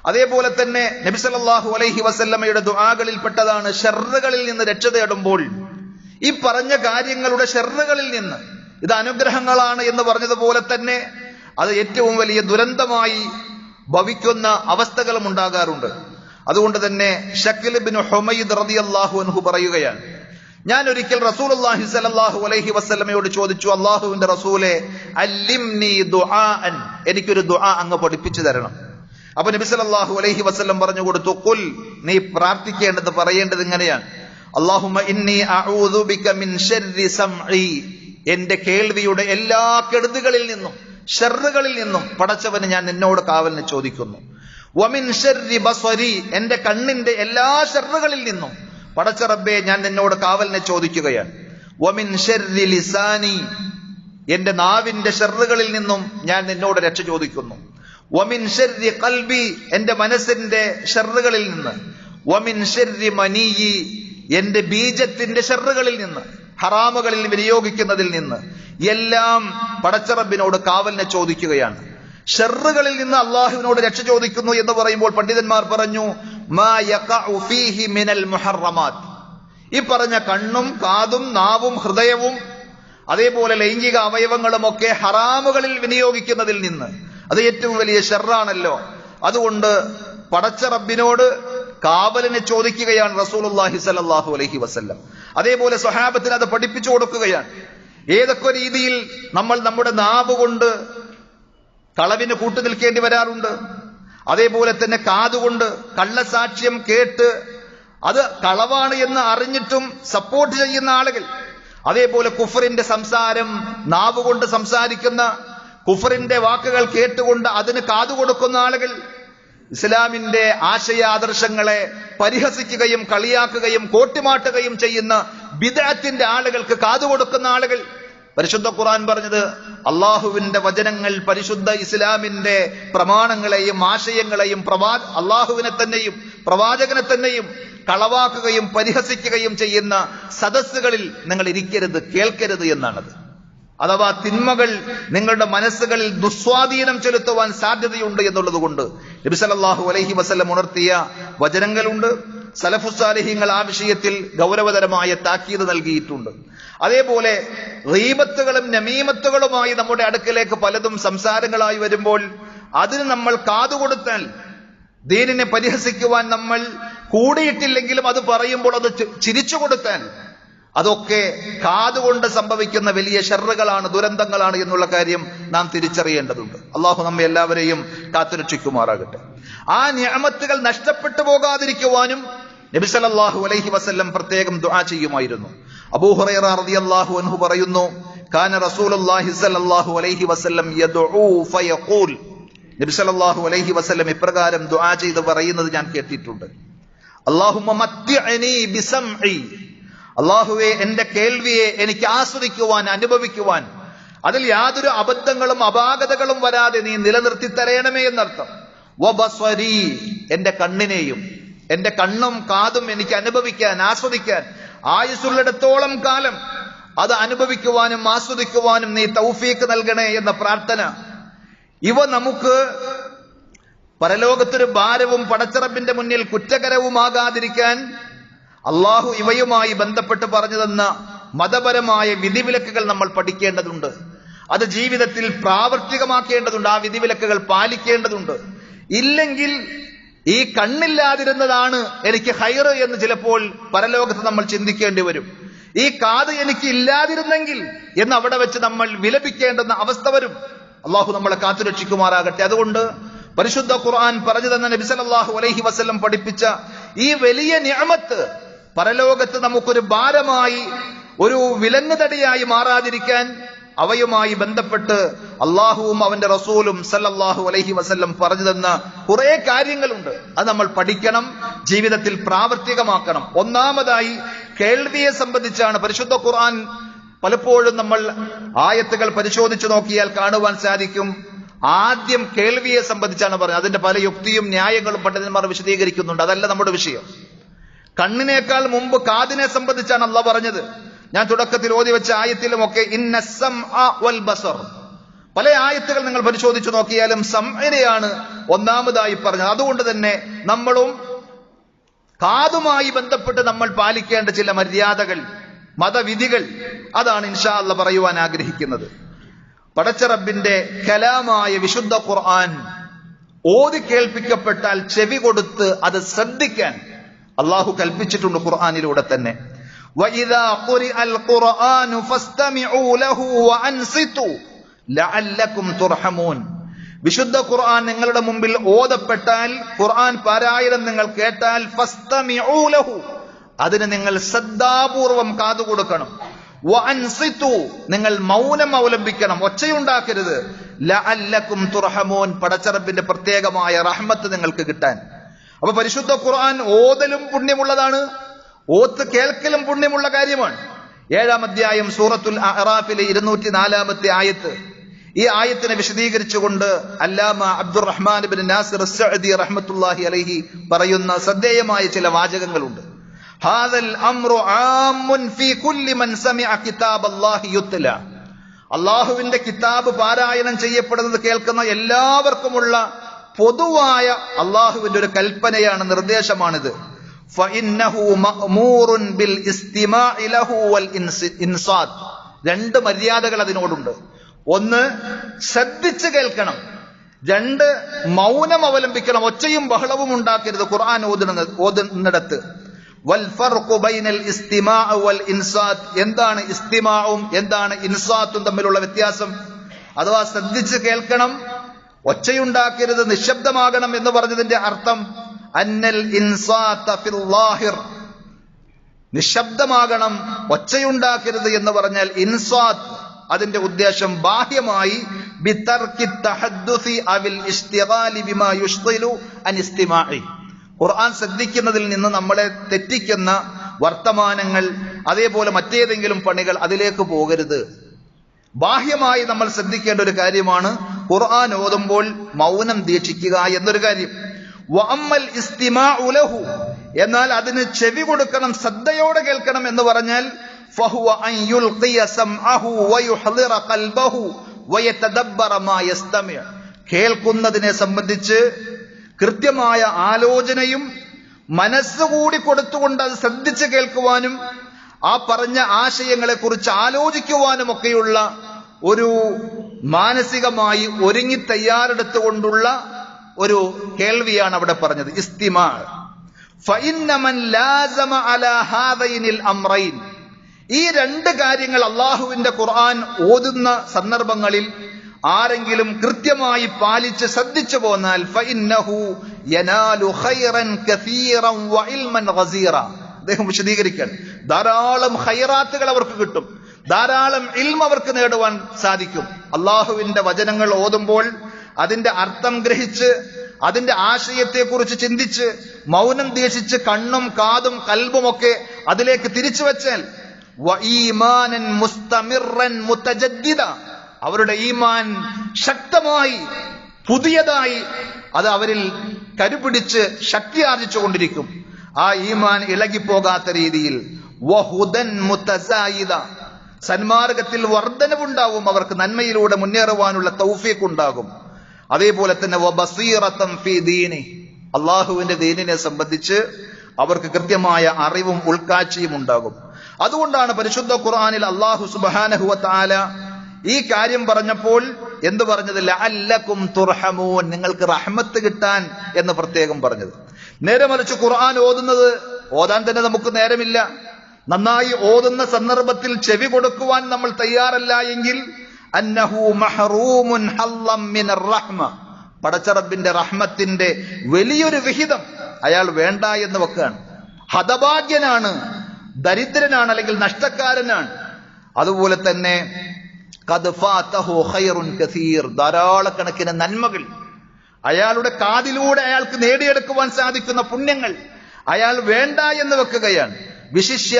അതേപോലെ തന്നെ നബി സല്ലല്ലാഹു അലൈഹി വസല്ലമയുടെ ദുആകളിൽ പെട്ടതാണ് ഷർറുകളിൽ നിന്ന് രക്ഷ തേടുമ്പോൾ ഈ പറഞ്ഞ കാര്യങ്ങളുടെ ഷർറുകളിൽ നിന്ന്, ഇത് അനുഗ്രഹങ്ങളാണ് എന്ന് പറഞ്ഞതുപോലെ തന്നെ അത് ഏറ്റവും വലിയ ദുരന്തമായി ഭവിക്കുന്ന അവസ്ഥകളും ഉണ്ടാകാറുണ്ട്. അതുകൊണ്ട് തന്നെ ശക്കിൽ ഇബ്നു ഹുമൈദ് റളിയല്ലാഹു അൻഹു പറയുകയാണ്, ഞാൻ ഒരിക്കൽ റസൂലുള്ളാഹി സ്വല്ലല്ലാഹു അലൈഹി വസല്ലമയോട് ചോദിച്ചു, അല്ലാഹുവിന്റെ റസൂലേ അല്ലിംനി ദുആഅൻ, എനിക്കൊരു ദുആ അങ്ങ് പഠിപ്പിച്ചു തരണം. അപ്പൊ നബി സല്ലല്ലാഹു അലൈഹി വസല്ലം പറഞ്ഞു കൊടുത്തു, ഖുൽ, നീ പ്രാർത്ഥിക്കേണ്ടത് പറയേണ്ടത് ഇങ്ങനെയാണ്, അല്ലാഹുമ്മ ഇന്നി അഊദു ബിക മിൻ ശർരി സംഇ, എന്റെ കേൾവിയുടെ എല്ലാ കെടുതികളിൽ നിന്നും ഷർറുകളിൽ നിന്നും പടച്ചവന് ഞാൻ നിന്നോട് കാവലിനെ ചോദിക്കുന്നു. വമിൻ ശർരി ബസ്വരി, എന്റെ കണ്ണിന്റെ എല്ലാ ഷർറുകളിൽ നിന്നും പടച്ച റബ്ബേ ഞാൻ നിന്നോട് കാവലിനെ ചോദിക്കുകയാണ്. വമിൻ ശർരി ലിസാനി, എന്റെ നാവിന്റെ ഷർറുകളിൽ നിന്നും ഞാൻ നിന്നോട് രക്ഷ ചോദിക്കുന്നു. വമിൻ ശർരി ഖൽബി, എന്റെ മനസ്സിന്റെ ഷർറുകളിൽ നിന്ന്. വമിൻ ശർരി മനീയി, എന്റെ ബീജത്തിന്റെ ഷർറുകളിൽ നിന്ന്, ഹറാമുകളിൽ വിനിയോഗിക്കുന്നതിൽ നിന്ന് എല്ലാം പടച്ച റബ്ബിനോട് കാവലിനെ ചോദിക്കുകയാണ്. ഷർറുകളിൽ നിന്ന് അള്ളാഹുവിനോട് രക്ഷ ചോദിക്കുന്നു എന്ന് പറയുമ്പോൾ പണ്ഡിതന്മാർ പറഞ്ഞു, മാ യഖഉ ഫീഹി മിനൽ മുഹറമാത്, ഈ പറഞ്ഞ കണ്ണും കാതും നാവും ഹൃദയവും അതേപോലെ ലൈംഗിക അവയവങ്ങളും ഒക്കെ ഹറാമുകളിൽ വിനിയോഗിക്കുന്നതിൽ നിന്ന്, അത് ഏറ്റവും വലിയ ഷർറാണല്ലോ. അതുകൊണ്ട് പടച്ച റബ്ബിനോട് കാവലിനെ ചോദിക്കുകയാണ് റസൂലുള്ളാഹി സ്വല്ലല്ലാഹു അലൈഹി വസല്ലം. അതേപോലെ സ്വഹാബത്തിന് അത് പഠിപ്പിച്ചു കൊടുക്കുകയാണ്. ഏതൊക്കെ രീതിയിൽ നമ്മൾ നമ്മുടെ നാവ് കൊണ്ട് കളവിന് കൂട്ടുനിൽക്കേണ്ടി വരാറുണ്ട്. അതേപോലെ തന്നെ കാതുകൊണ്ട് കള്ളസാക്ഷ്യം കേട്ട് അത് കളവാണ് എന്ന് അറിഞ്ഞിട്ടും സപ്പോർട്ട് ചെയ്യുന്ന ആളുകൾ, അതേപോലെ കുഫറിന്റെ സംസാരം, നാവ് കൊണ്ട് സംസാരിക്കുന്ന കുഫറിന്റെ വാക്കുകൾ കേട്ടുകൊണ്ട് അതിന് കാതുകൊടുക്കുന്ന ആളുകൾ, ഇസ്ലാമിന്റെ ആശയാദർശങ്ങളെ പരിഹസിക്കുകയും കളിയാക്കുകയും കോട്ടിമാട്ടുകയും ചെയ്യുന്ന ബിദ്അത്തിന്റെ ആളുകൾക്ക് കാതുകൊടുക്കുന്ന ആളുകൾ. പരിശുദ്ധ ഖുർആൻ പറഞ്ഞത് അള്ളാഹുവിന്റെ വചനങ്ങൾ, പരിശുദ്ധ ഇസ്ലാമിന്റെ പ്രമാണങ്ങളെയും ആശയങ്ങളെയും അള്ളാഹുവിനെ തന്നെയും പ്രവാചകനെ തന്നെയും കളവാക്കുകയും പരിഹസിക്കുകയും ചെയ്യുന്ന സദസ്സുകളിൽ നിങ്ങൾ ഇരിക്കരുത്, കേൾക്കരുത് എന്നാണത്. അഥവാ തിന്മകൾ നിങ്ങളുടെ മനസ്സുകളിൽ ദുസ്വാധീനം ചെലുത്തുവാൻ സാധ്യതയുണ്ട് എന്നുള്ളത് കൊണ്ട് നബി സല്ലല്ലാഹു അലൈഹി വസല്ലം ഉണർത്തിയ വചനങ്ങളുണ്ട്. സലഫുസ്സാലിഹീങ്ങൾ ആ വിഷയത്തിൽ ഗൗരവതരമായ താക്കീത് നൽകിയിട്ടുണ്ട്. അതേപോലെ ഗീബത്തുകളും നമീമത്തുകളുമായി നമ്മുടെ അടുക്കലേക്ക് പലതും സംസാരങ്ങളായി വരുമ്പോൾ അതിന് നമ്മൾ കാതുകൊടുത്താൽ, ദീനിനെ പരിഹസിക്കുവാൻ നമ്മൾ കൂടിയിട്ടില്ലെങ്കിലും അത് പറയുമ്പോൾ അത് ചിരിച്ചു കൊടുത്താൽ, അതൊക്കെ കാതുകൊണ്ട് സംഭവിക്കുന്ന വലിയ ഷർറുകളാണ്, ദുരന്തങ്ങളാണ് എന്നുള്ള കാര്യം നാം തിരിച്ചറിയേണ്ടതുണ്ട്. അള്ളാഹു നമ്മെ എല്ലാവരെയും കാത്തുരക്ഷിക്കുമാറാകട്ടെ. ആ നിഅമത്തുകൾ നഷ്ടപ്പെട്ടു പോകാതിരിക്കുവാനും നബി സല്ലല്ലാഹു അലൈഹി വസല്ലം പ്രത്യേകം ദുആ ചെയ്യുമായിരുന്നു. അബൂ ഹുറൈറ റളിയല്ലാഹു അൻഹു പറയുന്നു, കാന റസൂലുള്ളാഹി സ്വല്ലല്ലാഹു അലൈഹി വസല്ലം യദ്ഉ ഫയഖൂൽ, നബി സല്ലല്ലാഹു അലൈഹി വസല്ലം ഇപ്രകാരം ദുആ ചെയ്ത് പറയുന്നത് ഞാൻ കേട്ടിട്ടുണ്ട്. അല്ലാഹുമ്മ മത്തിഅനി ബിസംഇ, അല്ലാഹുവേ എന്റെ കേൾവിയെ എനിക്ക് ആസ്വദിക്കുവാൻ, അനുഭവിക്കുവാൻ, അതിൽ യാതൊരു അബദ്ധങ്ങളും അപാകതകളും വരാതെ നീ നിലനിർത്തി തരയണമേ എന്നർത്ഥം. വബസ്വരി, എന്റെ കണ്ണിനെയും, എന്റെ കണ്ണും കാതും എനിക്ക് അനുഭവിക്കാൻ, ആസ്വദിക്കാൻ, ആയുസ്സുള്ളിടത്തോളം കാലം അത് അനുഭവിക്കുവാനും ആസ്വദിക്കുവാനും നീ തൗഫീഖ് നൽകണേ എന്ന പ്രാർത്ഥന. ഇവ നമുക്ക് പരലോകത്തൊരു ഭാരവും പടച്ചറബിന്റെ മുന്നിൽ കുറ്റകരവുമാകാതിരിക്കാൻ അള്ളാഹു ഇവയുമായി ബന്ധപ്പെട്ട് പറഞ്ഞു തന്ന മതപരമായ വിധിവിലക്കുകൾ നമ്മൾ പഠിക്കേണ്ടതുണ്ട്. അത് ജീവിതത്തിൽ പ്രാവർത്തികമാക്കേണ്ടതുണ്ട്. ആ വിധിവിലക്കുകൾ പാലിക്കേണ്ടതുണ്ട്. ഇല്ലെങ്കിൽ ഈ കണ്ണില്ലാതിരുന്നതാണ് എനിക്ക് ഹൈറ് എന്ന് ചിലപ്പോൾ പരലോകത്ത് നമ്മൾ ചിന്തിക്കേണ്ടി വരും. ഈ കാത് എനിക്ക് ഇല്ലാതിരുന്നെങ്കിൽ എന്ന് അവിടെ വെച്ച് നമ്മൾ വിലപിക്കേണ്ടുന്ന അവസ്ഥ വരും. അള്ളാഹു നമ്മളെ കാത്തുരക്ഷിക്കുമാറാകട്ടെ. അതുകൊണ്ട് പരിശുദ്ധ ഖുർആൻ പറഞ്ഞു തന്ന നബി സല്ലല്ലാഹു അലൈഹി വസല്ലം പഠിപ്പിച്ച ഈ വലിയ നിഅമത്ത് പരലോകത്ത് നമുക്കൊരു ഭാരമായി, ഒരു വിലങ്ങുതടിയായി മാറാതിരിക്കാൻ അവയുമായി ബന്ധപ്പെട്ട് അള്ളാഹുവും അവന്റെ റസൂലും സല്ലല്ലാഹു അലൈഹി വസല്ലം പറഞ്ഞു തന്ന കുറെ കാര്യങ്ങളുണ്ട്. അത് നമ്മൾ പഠിക്കണം, ജീവിതത്തിൽ പ്രാവർത്തികമാക്കണം. ഒന്നാമതായി കേൾവിയെ സംബന്ധിച്ചാണ്. പരിശുദ്ധ ഖുർആൻ പലപ്പോഴും നമ്മൾ ആയത്തുകൾ പരിശോധിച്ചു നോക്കിയാൽ കാണുവാൻ സാധിക്കും, ആദ്യം കേൾവിയെ സംബന്ധിച്ചാണ് പറഞ്ഞത്. അതിന്റെ പല യുക്തിയും ന്യായങ്ങളും പണ്ഡിതന്മാർ വിശദീകരിക്കുന്നുണ്ട്. അതല്ല നമ്മുടെ വിഷയം. കണ്ണിനേക്കാൾ മുമ്പ് കാതിനെ സംബന്ധിച്ചാണ് അള്ളാഹ് പറഞ്ഞത്. ഞാൻ തുടക്കത്തിൽ ഓതി വെച്ച ആയത്തിലുമൊക്കെ ഇന്ന സംഅ വൽ ബസർ, പല ആയത്തുകൾ നിങ്ങൾ പരിശോധിച്ചു നോക്കിയാലും സംഇനെയാണ് ഒന്നാമതായി പറഞ്ഞത്. അതുകൊണ്ട് തന്നെ നമ്മളും കാതുമായി ബന്ധപ്പെട്ട് നമ്മൾ പാലിക്കേണ്ട ചില മര്യാദകൾ, മതവിധികൾ, അതാണ് ഇൻഷാ അല്ലാഹ് പറയുവാൻ ആഗ്രഹിക്കുന്നത്. പടച്ച റബ്ബിന്റെ കലാമായ വിശുദ്ധ ഖുർആൻ ഓതി കേൾപ്പിക്കപ്പെട്ടാൽ ചെവി കൊടുത്ത് അത് ശ്രദ്ധിക്കാൻ അള്ളാഹു കൽപ്പിച്ചിട്ടുണ്ട് ഖുർആനിലൂടെ തന്നെ. وَإِذَا قُرِئَ الْقُرْآنُ فَاسْتَمِعُوا لَهُ وَأَنصِتُوا لَعَلَّكُمْ تُرْحَمُونَ. വിശുദ്ധ ഖുർആൻ നിങ്ങളുടെ മുമ്പിൽ ഓതപ്പെട്ടാൽ, ഖുർആൻ പാരായണം നിങ്ങൾ കേട്ടാൽ, ഫസ്തമിഉ ലഹു, അതിന് നിങ്ങൾ ശ്രദ്ധാപൂർവം കാതുകൊടുക്കണം. വഅൻസിതു, നിങ്ങൾ മൗനം അവലംബിക്കണം, ഒച്ചയുണ്ടാക്കരുത്. ലഅല്ലകും തുർഹമൂൻ, പടച്ച റബ്ബിന്റെ പ്രത്യേകമായ റഹ്മത്ത് നിങ്ങൾക്ക് കിട്ടാൻ. അപ്പൊ പരിശുദ്ധ ഖുർആൻ ഓതലും പുണ്യമുള്ളതാണ്, ഓത്ത് കേൾക്കലും പുണ്യമുള്ള കാര്യമാണ്. 7-ാം അധ്യായം സൂറത്തുൽ അഅറാഫിലെ 204-ാമത്തെ ആയത്ത്. ഈ ആയത്തിനെ വിശദീകരിച്ചുകൊണ്ട് അല്ലാമ അബ്ദുറഹ്മാൻ ഇബ്നു നാസിർ അസ്സഅദി റഹ്മത്തുള്ളാഹി അലൈഹി പറയുന്ന ശ്രദ്ധേയമായ ചില വാചകങ്ങളുണ്ട്. ഹാദൽ അംറു ആമ്മുൻ ഫീ കുല്ലി മൻ സമിഅ കിതാബല്ലാഹി യുത്ല. അല്ലാഹുവിന്റെ കിതാബ് പാരായണം ചെയ്യപ്പെടുന്നത് കേൾക്കുന്ന എല്ലാവർക്കുമുള്ള പൊതുവായ അല്ലാഹുവിന്റെ ഒരു കൽപ്പനയാണ്, നിർദ്ദേശമാണിത്. ഫഇന്നഹു മഅ്മൂറുൻ ബിൽ ഇസ്തിമാഇ ലഹു വൽ ഇൻസാത്ത്. രണ്ട് മര്യാദകൾ അതിനോടുണ്ട്. ഒന്ന്, ശ്രദ്ധിച്ച് കേൾക്കണം. രണ്ട്, മൗനം അവലംബിക്കണം, ഒച്ചയും ബഹളവും ഉണ്ടാക്കരുത് ഖുർആൻ ഓതുന്നിടത്ത്. വൽ ഫർഖു ബൈനൽ ഇസ്തിമാഅ വൽ ഇൻസാത്ത്. എന്താണ് ഇസ്തിമാഉം എന്താണ് ഇൻസാത്തും തമ്മിലുള്ള വ്യത്യാസം? അഥവാ ശ്രദ്ധിച്ച് കേൾക്കണം, ഒച്ചയുണ്ടാക്കരുത്, നിശബ്ദമാകണം എന്ന് പറഞ്ഞതിന്റെ അർത്ഥം അന്നൽ ഇൻസാത്ത ഫിൽ ലാഹിർ, നിശബ്ദമാകണം, ഒച്ചയുണ്ടാക്കരുത് എന്ന് പറഞ്ഞാൽ ഇൻസാത്ത്, അതിന്റെ ഉദ്ദേശം ബാഹ്യമായി ബിതർക്കി തഹദ്ദുസി അവിൽ ഇസ്തിഗാലി ബിമാ യുശ്ഗിലു അൻ ഇസ്തിമാഇ, ഖുർആൻ ശ്രദ്ധിക്കുന്നതിൽ നിന്ന് നമ്മളെ തെറ്റിക്കുന്ന വർത്തമാനങ്ങൾ, അതേപോലെ മറ്റേതെങ്കിലും പണികൾ, അതിലേക്ക് പോകരുത്. ബാഹ്യമായി നമ്മൾ ശ്രദ്ധിക്കേണ്ട ഒരു കാര്യമാണ് ഖുർആൻ ഓതുമ്പോൾ മൗനം ദീക്ഷിക്കുക എന്നൊരു കാര്യം. വഅമ്മൽ ഇസ്തിമാഉ ലഹു, എന്നാൽ അതിന് ചെവി കൊടുക്കണം, ശ്രദ്ധയോടെ കേൾക്കണം എന്ന് പറഞ്ഞാൽ ഫഹുവ അൻ യുൽഖിയ സംഅഹു വയുഹ്ദിറ ഖൽബഹു വയതദബ്ബറ മാ യസ്തമി. കേൾക്കുന്നതിനെ സംബന്ധിച്ച് കൃത്യമായ ആലോചനയും മനസ്സുകൂടി കൊടുത്തുകൊണ്ട് അത് ശ്രദ്ധിച്ച് കേൾക്കുവാനും ആ പറഞ്ഞ ആശയങ്ങളെ കുറിച്ച് ആലോചിക്കുവാനും ഒക്കെയുള്ള ഒരു മാനസികമായി ഒരുങ്ങി തയ്യാറെടുത്തുകൊണ്ടുള്ള ഒരു കേൾവിയാണ് അവിടെ പറഞ്ഞത്, ഇസ്തിമാ. ഫഇന്ന മൻ ലാസമ അലാ ഹാദൈനിൽ അംറൈൻ, ഈ രണ്ട് കാര്യങ്ങൾ അല്ലാഹുവിന്റെ ഖുർആൻ ഓതുന്ന സന്ദർഭങ്ങളിൽ ആരെങ്കിലും കൃത്യമായി പാലിച്ച് ശ്രദ്ധിച്ചു പോന്നാൽ ഫഇന്നഹു യനാലു ഖൈറൻ കസീറൻ വഇൽമൻ ഗസീറ. അദ്ദേഹം വിശദീകരിക്കാൻ, ധാരാളം ഖൈറാത്തുകൾ അവർക്ക് കിട്ടും, ധാരാളം ഇൽമ അവർക്ക് നേടുവാൻ സാധിക്കും. അള്ളാഹുവിന്റെ വചനങ്ങൾ ഓതുമ്പോൾ അതിന്റെ അർത്ഥം ഗ്രഹിച്ച് അതിന്റെ ആശയത്തെക്കുറിച്ച് ചിന്തിച്ച് മൗനം ദീക്ഷിച്ച് കണ്ണും കാതും കൽബുമൊക്കെ അതിലേക്ക് തിരിച്ചു വെച്ചാൽ വഈമാനൻ മുസ്തമിറൻ മുതജദ്ദിദ, അവരുടെ ഈമാൻ ശക്തമായി പുതിയതായി അത് അവരിൽ കരുപിടിച്ച് ശക്തി ആർജിച്ചു കൊണ്ടിരിക്കും. ആ ഈമാൻ ഇളകിപ്പോകാത്ത രീതിയിൽ വഹുദൻ മുതസായിദ, സന്മാർഗത്തിൽ വർധനവുണ്ടാവും, അവർക്ക് നന്മയിലൂടെ മുന്നേറുവാനുള്ള തൗഫീഖ് ഉണ്ടാകും. അതേപോലെ തന്നെ വബസീറതൻ ഫീ ദീനി, അള്ളാഹുവിന്റെ ദീനിനെ സംബന്ധിച്ച് അവർക്ക് കൃത്യമായ അറിവും ഉൾക്കാഴ്ചയും ഉണ്ടാകും. അതുകൊണ്ടാണ് പരിശുദ്ധ ഖുർആനിൽ അല്ലാഹു സുബ്ഹാനഹു വ തആല ഈ കാര്യം പറഞ്ഞപ്പോൾ എന്ത് പറഞ്ഞത്? ലഅല്ലകും തുർഹമൂൻ, നിങ്ങൾക്ക് റഹ്മത്ത് കിട്ടാൻ എന്ന് പ്രത്യേകം പറഞ്ഞത്. നേരെ മറിച്ച് ഖുർആൻ ഓതാൻ തന്നെ നമുക്ക് നേരമില്ല. നന്നായി ഓതുന്ന സന്ദർഭത്തിൽ ചെവി കൊടുക്കുവാൻ നമ്മൾ തയ്യാറല്ല എങ്കിൽ അന്നഹു മഹ്റൂമുൻ ഹല്ലം മിനർ റഹ്മ, പടച്ച റബ്ബിന്റെ റഹ്മത്തിന്റെ വലിയൊരു വിഹിതം അയാൾ വേണ്ട എന്ന് വെക്കുകയാണ്. ഹതഭാഗ്യനാണ്, ദരിദ്രനാണ്, അല്ലെങ്കിൽ നഷ്ടക്കാരനാണ്. അതുപോലെ തന്നെ ഖദ് ഫാതഹു ഖൈറുൻ കസീർ, ധാരാളക്കണക്കിന് നന്മകൾ അയാളുടെ കാതിലൂടെ അയാൾക്ക് നേടിയെടുക്കുവാൻ സാധിക്കുന്ന പുണ്യങ്ങൾ അയാൾ വേണ്ട എന്ന് വെക്കുകയാണ്. വിശിഷ്യ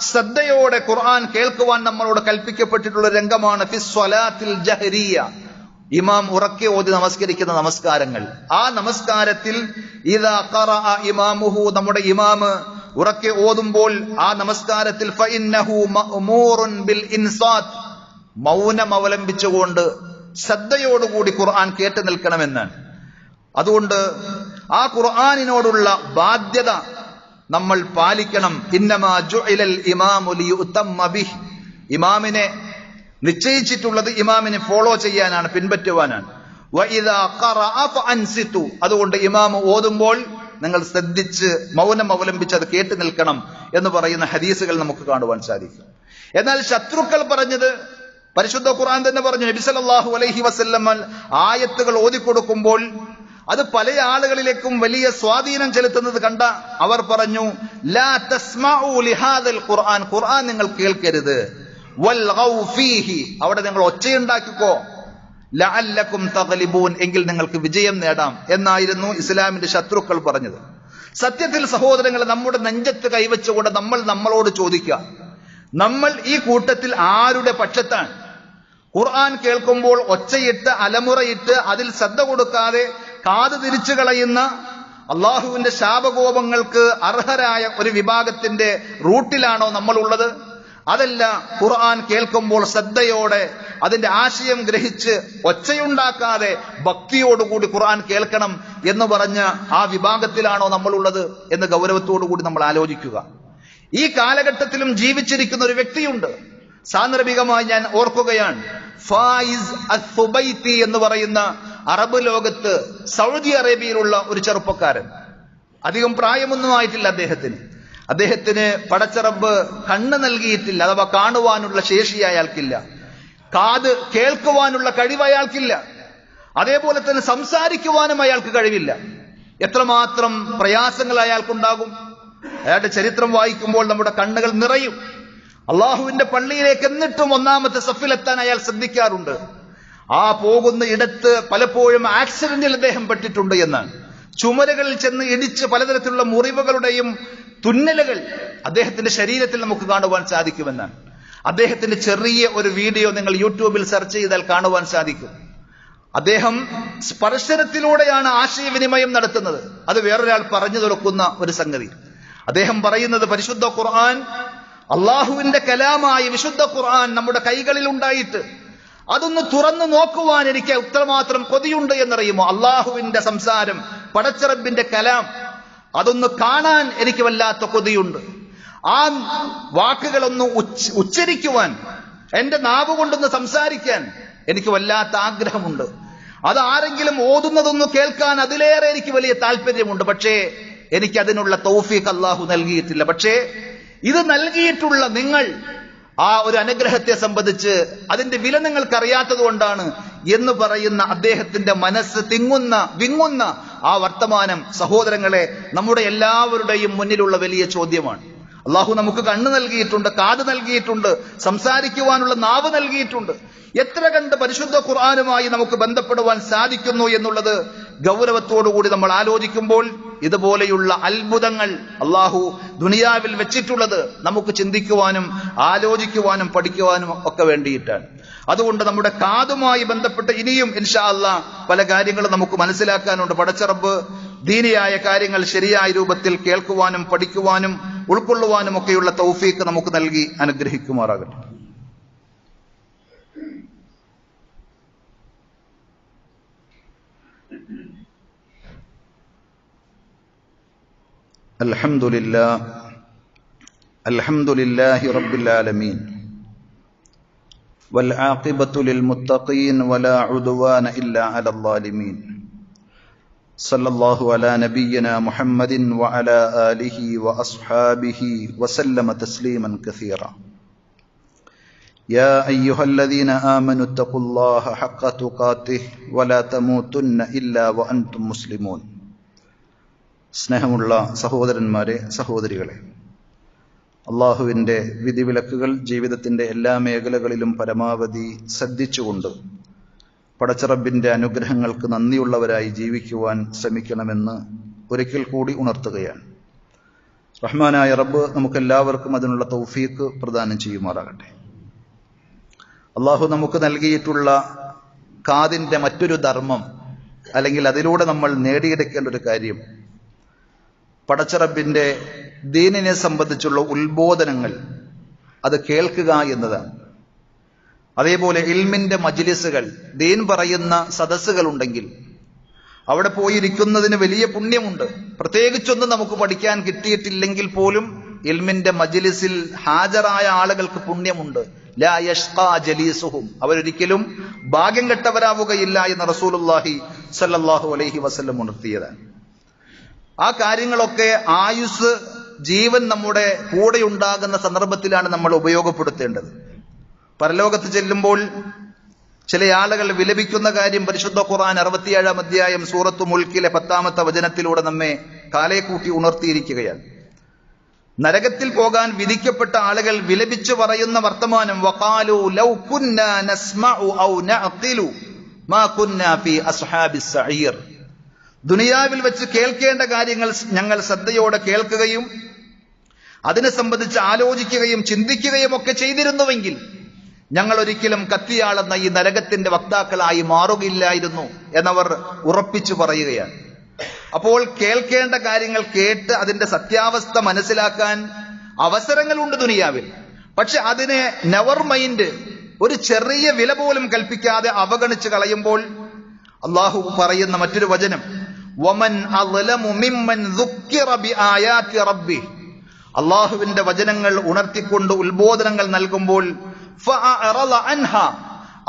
ശ്രദ്ധയോടെ ഖുർആൻ കേൾക്കുവാൻ നമ്മളോട് കൽപ്പിക്കപ്പെട്ടിട്ടുള്ള രംഗമാണ് ഫിസ് സ്വലാത്തിൽ ജഹരിയ, ഇമാം ഉറക്കെ ഓതി നമസ്കരിക്കുന്ന നമസ്കാരങ്ങൾ. ആ നമസ്കാരത്തിൽ ഇദാ ഖറഅ ഇമാമുഹു, നമ്മുടെ ഇമാമ് ഉറക്കെ ഓതുമ്പോൾ ആ നമസ്കാരത്തിൽ ഫഇന്നഹു മഅ്മൂറുൻ ബിൽ ഇൻസാത്ത്, മൗനം അവലംബിച്ചുകൊണ്ട് ശ്രദ്ധയോടുകൂടി ഖുർആൻ കേട്ടു നിൽക്കണമെന്നാണ്. അതുകൊണ്ട് ആ ഖുർആനിനോടുള്ള ബാധ്യത നമ്മൾ പാലിക്കണം. ഇന്നമാ ജുഇലൽ ഇമാമു ലിയുതമ്മ ബിഹി, ഇമാമിനെ നിശ്ചയിച്ചിട്ടുള്ളത് ഇമാമിനെ ഫോളോ ചെയ്യാനാണ്, പിൻപറ്റുവാനാണ്. വഇദാ ഖറഅ ഫഅൻസിതു, അതുകൊണ്ട് ഇമാം ഓതുമ്പോൾ നിങ്ങൾ ശ്രദ്ധിച്ച് മൗനം അവലംബിച്ച് അത് കേട്ടു നിൽക്കണം എന്ന് പറയുന്ന ഹദീസുകൾ നമുക്ക് കാണുവാൻ സാധിക്കും. എന്നാൽ ശത്രുക്കൾ പറഞ്ഞത് പരിശുദ്ധ ഖുർആൻ തന്നെ പറഞ്ഞു. നബി സല്ലല്ലാഹു അലൈഹി വസല്ലം ആയത്തുകൾ ഓതിക്കൊടുക്കുമ്പോൾ അത് പല ആളുകളിലേക്കും വലിയ സ്വാധീനം ചെലുത്തുന്നത് കണ്ട അവർ പറഞ്ഞു, ലാ തസ്മഉ ലിഹാദൽ ഖുർആൻ, ഖുർആൻ നിങ്ങൾ കേൾക്കരുത്. വൽഗൗ ഫീഹി, അവിടെ നിങ്ങൾ ഒച്ചയുണ്ടാക്കിക്കോ. ലഅല്ലക്കും തഗ്ലിബൂൻ, എങ്കിൽ നിങ്ങൾക്ക് വിജയം നേടാം എന്നായിരുന്നു ഇസ്ലാമിന്റെ ശത്രുക്കൾ പറഞ്ഞത്. സത്യത്തിൽ സഹോദരങ്ങളെ, നമ്മുടെ നെഞ്ചത്ത് കൈവച്ചുകൊണ്ട് നമ്മളോട് ചോദിക്കുക, നമ്മൾ ഈ കൂട്ടത്തിൽ ആരുടെ പക്ഷത്താണ്? ഖുർആൻ കേൾക്കുമ്പോൾ ഒച്ചയിട്ട് അലമുറയിട്ട് അതിൽ ശ്രദ്ധ കൊടുക്കാതെ കാത് തിരിച്ചു കളയുന്ന അള്ളാഹുവിന്റെ ശാപകോപങ്ങൾക്ക് അർഹരായ ഒരു വിഭാഗത്തിന്റെ റൂട്ടിലാണോ നമ്മളുള്ളത്? അതല്ല, ഖുർആൻ കേൾക്കുമ്പോൾ ശ്രദ്ധയോടെ അതിന്റെ ആശയം ഗ്രഹിച്ച് ഒച്ചയുണ്ടാക്കാതെ ഭക്തിയോടുകൂടി ഖുർആൻ കേൾക്കണം എന്ന് പറഞ്ഞ ആ വിഭാഗത്തിലാണോ നമ്മളുള്ളത് എന്ന് ഗൗരവത്തോടുകൂടി നമ്മൾ ആലോചിക്കുക. ഈ കാലഘട്ടത്തിലും ജീവിച്ചിരിക്കുന്ന ഒരു വ്യക്തിയുണ്ട്. സാന്ദർഭികമായി ഞാൻ ഓർക്കുകയാണ്, ഫായിസ് അസ്-സുബൈത്തി എന്ന് പറയുന്ന അറബ് ലോകത്ത് സൗദി അറേബ്യയിലുള്ള ഒരു ചെറുപ്പക്കാരൻ. അധികം പ്രായമൊന്നും ആയിട്ടില്ല അദ്ദേഹത്തിന് പടച്ചറബ് കണ്ണ് നൽകിയിട്ടില്ല, അഥവാ കാണുവാനുള്ള ശേഷി അയാൾക്കില്ല. കാത് കേൾക്കുവാനുള്ള കഴിവ് അയാൾക്കില്ല. അതേപോലെ തന്നെ സംസാരിക്കുവാനും അയാൾക്ക് കഴിവില്ല. എത്രമാത്രം പ്രയാസങ്ങൾ അയാൾക്കുണ്ടാകും. അയാളുടെ ചരിത്രം വായിക്കുമ്പോൾ നമ്മുടെ കണ്ണുകൾ നിറയും. അള്ളാഹുവിന്റെ പള്ളിയിലേക്ക് എന്നിട്ടും ഒന്നാമത്തെ സഫിലെത്താൻ അയാൾ ശ്രദ്ധിക്കാറുണ്ട്. ആ പോകുന്ന ഇടത്ത് പലപ്പോഴും ആക്സിഡന്റിൽ അദ്ദേഹം പെട്ടിട്ടുണ്ട് എന്നാണ്. ചുമരുകളിൽ ചെന്ന് ഇടിച്ച് പലതരത്തിലുള്ള മുറിവുകളുടെയും തുന്നലുകൾ അദ്ദേഹത്തിന്റെ ശരീരത്തിൽ നമുക്ക് കാണുവാൻ സാധിക്കുമെന്നാണ്. അദ്ദേഹത്തിന്റെ ചെറിയ ഒരു വീഡിയോ നിങ്ങൾ യൂട്യൂബിൽ സെർച്ച് ചെയ്താൽ കാണുവാൻ സാധിക്കും. അദ്ദേഹം സ്പർശനത്തിലൂടെയാണ് ആശയവിനിമയം നടത്തുന്നത്. അത് വേറൊരാൾ പറഞ്ഞു തുറക്കുന്ന ഒരു സംഗതി. അദ്ദേഹം പറയുന്നത്, പരിശുദ്ധ ഖുർആൻ, അള്ളാഹുവിന്റെ കലാമായി വിശുദ്ധ ഖുർആൻ നമ്മുടെ കൈകളിൽ ഉണ്ടായിട്ട് അതൊന്ന് തുറന്നു നോക്കുവാൻ എനിക്ക് എത്രമാത്രം കൊതിയുണ്ട് എന്നറിയുമോ? അള്ളാഹുവിന്റെ സംസാരം, പടച്ചറബിന്റെ കലാം, അതൊന്ന് കാണാൻ എനിക്ക് വല്ലാത്ത കൊതിയുണ്ട്. ആ വാക്കുകളൊന്ന് ഉച്ചരിക്കുവാൻ, എന്റെ നാവ് കൊണ്ടൊന്ന് സംസാരിക്കാൻ എനിക്ക് വല്ലാത്ത ആഗ്രഹമുണ്ട്. അത് ആരെങ്കിലും ഓതുന്നതൊന്ന് കേൾക്കാൻ അതിലേറെ എനിക്ക് വലിയ താല്പര്യമുണ്ട്. പക്ഷേ എനിക്ക് അതിനുള്ള തൗഫീഖ് അള്ളാഹു നൽകിയിട്ടില്ല. പക്ഷേ ഇത് നൽകിയിട്ടുള്ള നിങ്ങൾ ആ ഒരു അനുഗ്രഹത്തെ സംബന്ധിച്ച് അതിന്റെ വില നിങ്ങൾക്ക് അറിയാത്തത് കൊണ്ടാണ് എന്ന് പറയുന്ന അദ്ദേഹത്തിന്റെ മനസ്സ് വിങ്ങുന്ന ആ വർത്തമാനം, സഹോദരങ്ങളെ, നമ്മുടെ എല്ലാവരുടെയും മുന്നിലുള്ള വലിയ ചോദ്യമാണ്. അള്ളാഹു നമുക്ക് കണ്ണ് നൽകിയിട്ടുണ്ട്, കാത് നൽകിയിട്ടുണ്ട്, സംസാരിക്കുവാനുള്ള നാവ് നൽകിയിട്ടുണ്ട്. എത്ര കണ്ട് പരിശുദ്ധ ഖുർആനുമായി നമുക്ക് ബന്ധപ്പെടുവാൻ സാധിക്കുന്നു എന്നുള്ളത് ഗൗരവത്തോടുകൂടി നമ്മൾ ആലോചിക്കുമ്പോൾ ഇതുപോലെയുള്ള അത്ഭുതങ്ങൾ അള്ളാഹു ദുനിയാവിൽ വെച്ചിട്ടുള്ളത് നമുക്ക് ചിന്തിക്കുവാനും ആലോചിക്കുവാനും പഠിക്കുവാനും ഒക്കെ വേണ്ടിയിട്ടാണ്. അതുകൊണ്ട് നമ്മുടെ കാതുമായി ബന്ധപ്പെട്ട് ഇനിയും ഇൻഷാ അല്ലാഹ് പല കാര്യങ്ങളും നമുക്ക് മനസ്സിലാക്കാനുണ്ട്. പടച്ചറബ് ദീനിയായ കാര്യങ്ങൾ ശരിയായ രൂപത്തിൽ കേൾക്കുവാനും പഠിക്കുവാനും ഉൾക്കൊള്ളുവാനും ഒക്കെയുള്ള തൗഫീഖ് നമുക്ക് നൽകി അനുഗ്രഹിക്കുമാറാകട്ടെ. അൽഹംദുലില്ലാഹി റബ്ബിൽ ആലമീൻ വൽ ആഖിബത്തു ലിൽ മുത്തഖീൻ വലാ ഉദ്വാന ഇല്ലാ അലൽ ളാലിമീൻ. സല്ലല്ലാഹു അലാ നബിയ്യിനാ മുഹമ്മദിൻ വഅലാ ആലിഹി വഅസ്ഹാബിഹി വസല്ലമ തസ്ലീമൻ കസീറ. യാ അയ്യുഹല്ലദീന ആമനു തഖുല്ലാഹ ഹഖ്ക തുഖാതിഹി വലാ തമൂതുന്ന ഇല്ലാ വഅൻതും മുസ്ലിമൂൻ. സ്നേഹമുള്ള സഹോദരന്മാരെ, സഹോദരികളെ, അള്ളാഹുവിൻ്റെ വിധിവിലക്കുകൾ ജീവിതത്തിൻ്റെ എല്ലാ മേഖലകളിലും പരമാവധി ശ്രദ്ധിച്ചുകൊണ്ട് പടച്ചറബിൻ്റെ അനുഗ്രഹങ്ങൾക്ക് നന്ദിയുള്ളവരായി ജീവിക്കുവാൻ ശ്രമിക്കണമെന്ന് ഒരിക്കൽ കൂടി ഉണർത്തുകയാണ്. റഹ്മാനായ റബ്ബ് നമുക്കെല്ലാവർക്കും അതിനുള്ള തൗഫീഖ് പ്രദാനം ചെയ്യുമാറാകട്ടെ. അള്ളാഹു നമുക്ക് നൽകിയിട്ടുള്ള കാതിൻ്റെ മറ്റൊരു ധർമ്മം, അല്ലെങ്കിൽ അതിലൂടെ നമ്മൾ നേടിയെടുക്കേണ്ട ഒരു കാര്യം, പടച്ചറബിൻ്റെ ദീനിനെ സംബന്ധിച്ചുള്ള ഉത്ബോധനങ്ങൾ അത് കേൾക്കുക എന്നതാണ്. അതേപോലെ ഇൽമിന്റെ മജ്ലിസുകൾ, ദീൻ പറയുന്ന സദസ്സുകൾ ഉണ്ടെങ്കിൽ അവിടെ പോയിരിക്കുന്നതിന് വലിയ പുണ്യമുണ്ട്. പ്രത്യേകിച്ചൊന്നും നമുക്ക് പഠിക്കാൻ കിട്ടിയിട്ടില്ലെങ്കിൽ പോലും ഇൽമിന്റെ മജ്ലിസിൽ ഹാജരായ ആളുകൾക്ക് പുണ്യമുണ്ട്. ലാ യഷ്ഖാ ജലീസുഹും, അവരൊരിക്കലും ഭാഗ്യം കെട്ടവരാവുകയില്ല എന്ന് റസൂലുള്ളാഹി സ്വല്ലല്ലാഹു അലൈഹി വസല്ലം ഉണർത്തിയതാണ്. ആ കാര്യങ്ങളൊക്കെ ആയുസ്, ജീവൻ നമ്മുടെ കൂടെ ഉണ്ടാകുന്ന സന്ദർഭത്തിലാണ് നമ്മൾ ഉപയോഗപ്പെടുത്തേണ്ടത്. പരലോകത്ത് ചെല്ലുമ്പോൾ ചില ആളുകൾ വിലപിക്കുന്ന കാര്യം പരിശുദ്ധ ഖുർആൻ 67-ാം അധ്യായം സൂറത്തു മുൽക്കിലെ 10-ാമത്തെ വചനത്തിലൂടെ നമ്മെ കാലേ കൂട്ടി ഉണർത്തിയിരിക്കുകയാണ്. നരകത്തിൽ പോകാൻ വിധിക്കപ്പെട്ട ആളുകൾ വിലപിച്ചു പറയുന്ന വർത്തമാനം, വഖാലു ലൗ കുന്നാ നസ്മഉ ഔ നഅഖിലു മാ കുന്നാ ഫീ അസ്ഹാബിസ് സഈർ. ദുനിയാവിൽ വെച്ച് കേൾക്കേണ്ട കാര്യങ്ങൾ ഞങ്ങൾ ശ്രദ്ധയോടെ കേൾക്കുകയും അതിനെ സംബന്ധിച്ച് ആലോചിക്കുകയും ചിന്തിക്കുകയും ഒക്കെ ചെയ്തിരുന്നുവെങ്കിൽ ഞങ്ങൾ ഒരിക്കലും കത്തിയാളെന്ന ഈ നരകത്തിന്റെ വക്താക്കളായി മാറുകയില്ലായിരുന്നു എന്നവർ ഉറപ്പിച്ചു പറയുകയാണ്. അപ്പോൾ കേൾക്കേണ്ട കാര്യങ്ങൾ കേട്ട് അതിന്റെ സത്യാവസ്ഥ മനസ്സിലാക്കാൻ അവസരങ്ങളുണ്ട് ദുനിയാവിൽ. പക്ഷെ അതിനെ നെവർ മൈൻഡ്, ഒരു ചെറിയ വില പോലും കൽപ്പിക്കാതെ അവഗണിച്ച് കളയുമ്പോൾ അള്ളാഹു പറയുന്ന മറ്റൊരു വചനം, വമൻ അദ്ലമു മിമ്മൻ ദുക്കിറ ബിആയാതി റബ്ബി. അള്ളാഹുവിന്റെ വചനങ്ങൾ ഉണർത്തിക്കൊണ്ട് ഉത്ബോധനങ്ങൾ നൽകുമ്പോൾ ഫഅറള അൻഹ,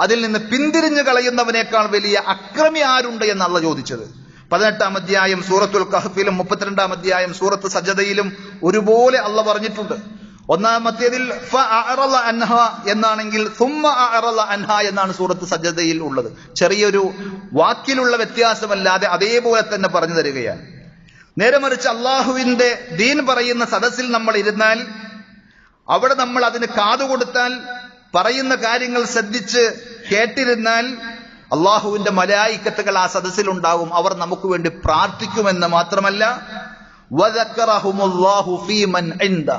അതിൽ നിന്ന് പിന്തിരിഞ്ഞു കളയുന്നവനേക്കാൾ വലിയ അക്രമി ആരുണ്ട് എന്ന് അള്ളാഹ് ചോദിച്ചത്. 18-ാം അധ്യായം സൂറത്തുൽ കഹ്ഫിലും 32-ാം അധ്യായം സൂറത്ത് സജദയിലും ഒരുപോലെ അള്ളാഹ് പറഞ്ഞിട്ടുണ്ട്. ഒന്നാമത്തേതിൽ ഫഅറള അൻഹ എന്നാണെങ്കിൽ സുമ്മ അഅറള അൻഹ എന്നാണ് സൂറത്ത് സജദയിൽ ഉള്ളത്. ചെറിയൊരു വാക്കിലുള്ള വ്യത്യാസമല്ലാതെ അതേപോലെ തന്നെ പറഞ്ഞു തരികയാണ്. നേരെ മറിച്ച് അള്ളാഹുവിന്റെ ദീൻ പറയുന്ന സദസ്സിൽ നമ്മൾ ഇരുന്നാൽ, അവിടെ നമ്മൾ അതിന് കാതുകൊടുത്താൽ, പറയുന്ന കാര്യങ്ങൾ ശ്രദ്ധിച്ച് കേട്ടിരുന്നാൽ, അള്ളാഹുവിന്റെ മലായിക്കത്തുകൾ ആ സദസ്സിലുണ്ടാകും. അവർ നമുക്ക് വേണ്ടി പ്രാർത്ഥിക്കുമെന്ന് മാത്രമല്ല, വദക്കറഹുമുല്ലാഹു ഫീമൻ ഇൻദ,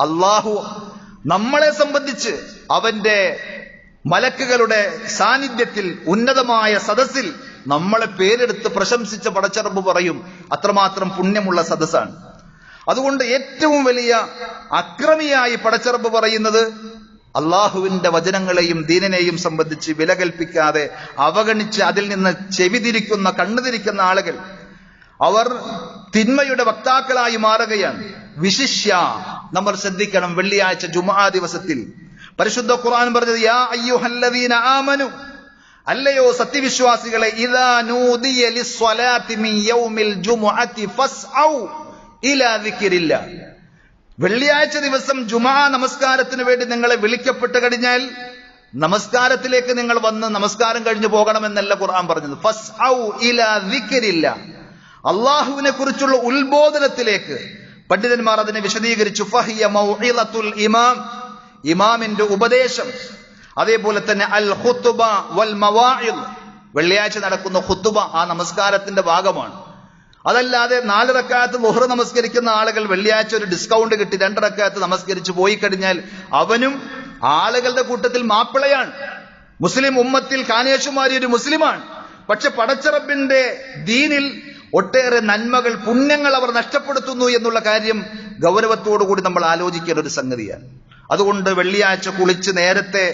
അള്ളാഹു നമ്മളെ സംബന്ധിച്ച് അവന്റെ മലക്കുകളുടെ സാന്നിധ്യത്തിൽ ഉന്നതമായ സദസ്സിൽ നമ്മളെ പേരെടുത്ത് പ്രശംസിച്ച പടച്ചറബ് പറയും. അത്രമാത്രം പുണ്യമുള്ള സദസ്സാണ്. അതുകൊണ്ട് ഏറ്റവും വലിയ അക്രമിയായി പടച്ചറബ് പറയുന്നത് അള്ളാഹുവിന്റെ വചനങ്ങളെയും ദീനിനെയും സംബന്ധിച്ച് വില കൽപ്പിക്കാതെ അവഗണിച്ച് അതിൽ നിന്ന് ചെവിതിരിക്കുന്ന, കണ്ണുതിരിക്കുന്ന ആളുകൾ, അവർ തിന്മയുടെ വക്താക്കളായി മാറുകയാണ്. വിശിഷ്യ നമ്മൾ ശ്രദ്ധിക്കണം, വെള്ളിയാഴ്ച ജുമുഅ ദിവസത്തിൽ പരിശുദ്ധ ഖുർആൻ പറഞ്ഞത്, യാ അയ്യുഹല്ലദീന ആമനു, അല്ലയോ സത്യവിശ്വാസികളെ, ഇദാ നൂദിയ ലിസ്സലാത്തി മിൻ യൗമിൽ ജുമുഅത്തി ഫസ്ഔ ഇലാ ദിക്രില്ലാ. വെള്ളിയാഴ്ച ദിവസം ജുമുഅ നമസ്കാരത്തിന് വേണ്ടി നിങ്ങളെ വിളിക്കപ്പെട്ട് കഴിഞ്ഞാൽ നമസ്കാരത്തിലേക്ക് നിങ്ങൾ വന്ന് നമസ്കാരം കഴിഞ്ഞു പോകണമെന്നല്ല ഖുർആൻ പറഞ്ഞത്. ഫസ്ഔ ഇലാ ദിക്രില്ലാ, അള്ളാഹുവിനെ കുറിച്ചുള്ള ഉത്ബോധനത്തിലേക്ക്. പണ്ഡിതന്മാർ അതിനെ വിശദീകരിച്ചു, ഫഹിയ മൗഇളത്തുൽ ഇമാം, ഇമാമിന്റെ ഉപദേശം. അതേപോലെ തന്നെ അൽ ഖുതുബ വൽ മവാഇദ്, വെള്ളിയാഴ്ച നടക്കുന്ന ഖുതുബ ആ നമസ്കാരത്തിന്റെ ഭാഗമാണ്. അതല്ലാതെ 4 റക്അത്ത് ളുഹ്ർ നമസ്കരിക്കുന്ന ആളുകൾ വെള്ളിയാഴ്ച ഒരു ഡിസ്കൗണ്ട് കിട്ടി 2 റക്അത്ത് നമസ്കരിച്ച് പോയി കഴിഞ്ഞാൽ അവനും ആളുകളുടെ കൂട്ടത്തിൽ മാപ്പിളയാണ്. മുസ്ലിം ഉമ്മത്തിൽ കാനേഷുമാരി ഒരു മുസ്ലിമാണ്. പക്ഷെ പടച്ചറബിന്റെ ദീനിൽ ഒട്ടേറെ നന്മകൾ, പുണ്യങ്ങൾ അവർ നഷ്ടപ്പെടുത്തുന്നു എന്നുള്ള കാര്യം ഗൗരവത്തോടുകൂടി നമ്മൾ ആലോചിക്കേണ്ട ഒരു സംഗതിയാണ്. അതുകൊണ്ട് വെള്ളിയാഴ്ച കുളിച്ച് നേരത്തെ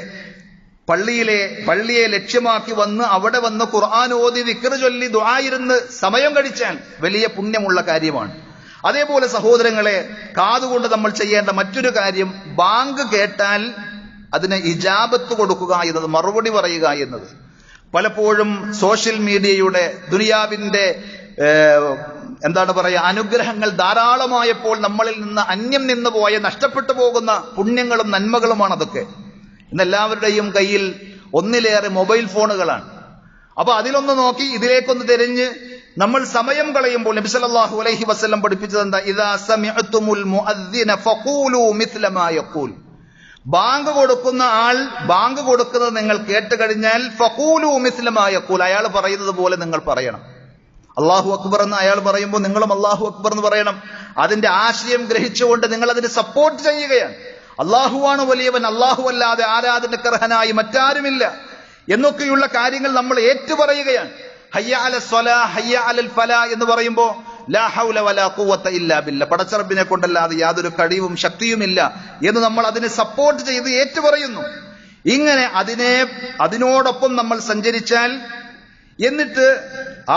പള്ളിയെ ലക്ഷ്യമാക്കി വന്ന് അവിടെ വന്ന് ഖുർആൻ ഓതി ദിക്ർ ചൊല്ലി ദുആയിരുന്ന് സമയം കഴിച്ചാൽ വലിയ പുണ്യമുള്ള കാര്യമാണ്. അതേപോലെ സഹോദരങ്ങളെ, കാതുകൊണ്ട് നമ്മൾ ചെയ്യേണ്ട മറ്റൊരു കാര്യം, ബാങ്ക് കേട്ടാൽ അതിന് ഇജാബത്ത് കൊടുക്കുക എന്നത്, മറുപടി പറയുക എന്നത്. പലപ്പോഴും സോഷ്യൽ മീഡിയയുടെ, ദുനിയാവിന്റെ അനുഗ്രഹങ്ങൾ ധാരാളമായപ്പോൾ നമ്മളിൽ നിന്ന് അന്യം നിന്ന് പോയ, നഷ്ടപ്പെട്ടു പോകുന്ന പുണ്യങ്ങളും നന്മകളുമാണ് അതൊക്കെ. ഇന്നെല്ലാവരുടെയും കയ്യിൽ ഒന്നിലേറെ മൊബൈൽ ഫോണുകളാണ്. അപ്പൊ അതിലൊന്ന് നോക്കി ഇതിലേക്കൊന്ന് തിരിഞ്ഞ് നമ്മൾ സമയം കളയുമ്പോൾ നബി സല്ലല്ലാഹു അലൈഹി വസല്ലം പഠിപ്പിച്ചത് എന്താ? ഇദാ സമിഅ്തുമുൽ മുഅദ്ദിന ഫഖൂലു മിത്ല മാ യഖൂൽ. ബാങ്ക് കൊടുക്കുന്ന ആൾ ബാങ്ക് കൊടുക്കുന്നത് നിങ്ങൾ കേട്ട് കഴിഞ്ഞാൽ ഫഖൂലു മിത്ല മാ യഖൂൽ, അയാൾ പറയുന്നത് പോലെ നിങ്ങൾ പറയണം. അല്ലാഹു അക്ബർ എന്ന് അയാൾ പറയുമ്പോൾ നിങ്ങളും അല്ലാഹു അക്ബർ എന്ന് പറയണം. അതിന്റെ ആശയം ഗ്രഹിച്ചുകൊണ്ട് നിങ്ങൾ അതിന് സപ്പോർട്ട് ചെയ്യുകയാണ്. അല്ലാഹുവാണ് വലിയവൻ, അല്ലാഹു അല്ലാതെ ആരാധനക്കർഹനായി മറ്റാരുമില്ല എന്നൊക്കെയുള്ള കാര്യങ്ങൾ നമ്മൾ ഏറ്റുപറയുകയാണ്. ഹയ്യ അലൽ സ്വലാഹ് ഹയ്യ അലൽ ഫലാ എന്ന് പറയുമ്പോൾ ലാ ഹൗല വലാ ഖുവത ഇല്ലാ ബില്ലാ, പടച്ചറബിനെ കൊണ്ടല്ലാതെ യാതൊരു കഴിവും ശക്തിയുമില്ല എന്ന് നമ്മൾ അതിനെ സപ്പോർട്ട് ചെയ്ത് ഏറ്റുപറയുന്നു. ഇങ്ങനെ അതിനോടൊപ്പം നമ്മൾ സഞ്ചരിച്ചാൽ, എന്നിട്ട്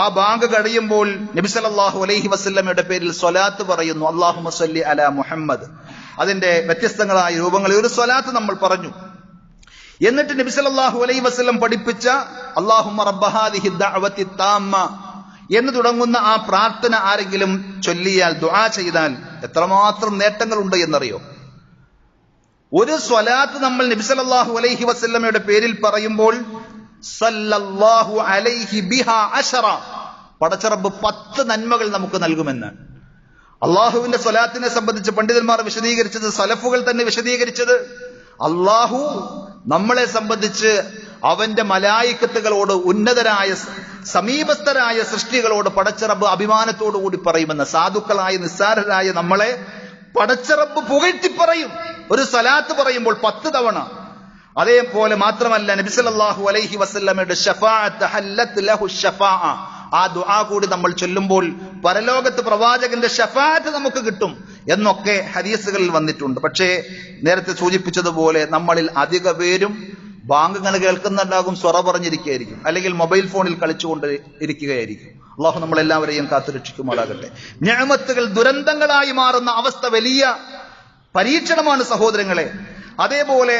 ആ ബാങ്ക് കഴിയുമ്പോൾ നബി സല്ലല്ലാഹു അലൈഹി വസല്ലമയുടെ പേരിൽ സ്വലാത്ത് പറയുന്നു. അല്ലാഹുമ്മ സ്വല്ലി അലാ മുഹമ്മദ്. അതിന്റെ വ്യത്യസ്തങ്ങളായ രൂപങ്ങളിൽ ഒരു സ്വലാത്ത് നമ്മൾ പറഞ്ഞു. എന്നിട്ട് നബി സല്ലല്ലാഹു അലൈഹി വസല്ലം പഠിപ്പിച്ച അല്ലാഹുമ്മ റബ്ബ ഹാദിഹി ദഅവതി താമ്മ എന്ന് തുടങ്ങുന്ന ആ പ്രാർത്ഥന ആരെങ്കിലും ചൊല്ലിയാൽ, ദുആ ചെയ്താൽ എത്രമാത്രം നേട്ടങ്ങളുണ്ട് എന്നറിയോ? ഒരു സ്വലാത്ത് നമ്മൾ നബി സല്ലല്ലാഹു അലൈഹി വസല്ലമയുടെ പേരിൽ പറയുമ്പോൾ സല്ലല്ലാഹു അലൈഹി ബിഹാ അശറ, പടച്ചറബ് 10 നന്മകൾ നമുക്ക് നൽകുമെന്ന്. അള്ളാഹുവിന്റെ സ്വലാത്തിനെ സംബന്ധിച്ച് പണ്ഡിതന്മാർ വിശദീകരിച്ചത്, സലഫുകൾ തന്നെ വിശദീകരിച്ചത്, അള്ളാഹു നമ്മളെ സംബന്ധിച്ച് അവന്റെ മലായിക്കത്തുകളോട്, ഉന്നതരായ സമീപസ്ഥരായ സൃഷ്ടികളോട് പടച്ചറബ് അഭിമാനത്തോടു കൂടി പറയുമെന്ന്. സാധുക്കളായ നിസ്സാരരായ നമ്മളെ പടച്ചറബ് പുകഴ്ത്തി പറയും ഒരു സ്വലാത്ത് പറയുമ്പോൾ 10 തവണ. അതേപോലെ മാത്രമല്ല നബി സല്ലല്ലാഹു അലൈഹി വസല്ലമയുടെ ശഫാഅത്ത് ഹല്ലത്ത് ലഹു ശഫാഅ, ആ ദുആ കൂടി നമ്മൾ ചൊല്ലുമ്പോൾ പരലോകത്ത് പ്രവാചകന്റെ ശഫാഅത്ത് നമുക്ക് കിട്ടും എന്നൊക്കെ ഹദീസുകളിൽ വന്നിട്ടുണ്ട്. പക്ഷേ നേരത്തെ സൂചിപ്പിച്ചതുപോലെ നമ്മളിൽ അധിക പേരും ബാങ്ക് ഇങ്ങനെ കേൾക്കുന്നുണ്ടാകും, സ്വറ പറഞ്ഞിരിക്കുകയായിരിക്കും, അല്ലെങ്കിൽ മൊബൈൽ ഫോണിൽ കളിച്ചുകൊണ്ട് ഇരിക്കുകയായിരിക്കും. അള്ളാഹു നമ്മളെല്ലാവരെയും കാത്തുരക്ഷിക്കുമാറാകട്ടെ. നിഅമത്തുകൾ ദുരന്തങ്ങളായി മാറുന്ന അവസ്ഥ വലിയ പരീക്ഷണമാണ് സഹോദരങ്ങളെ. അതേപോലെ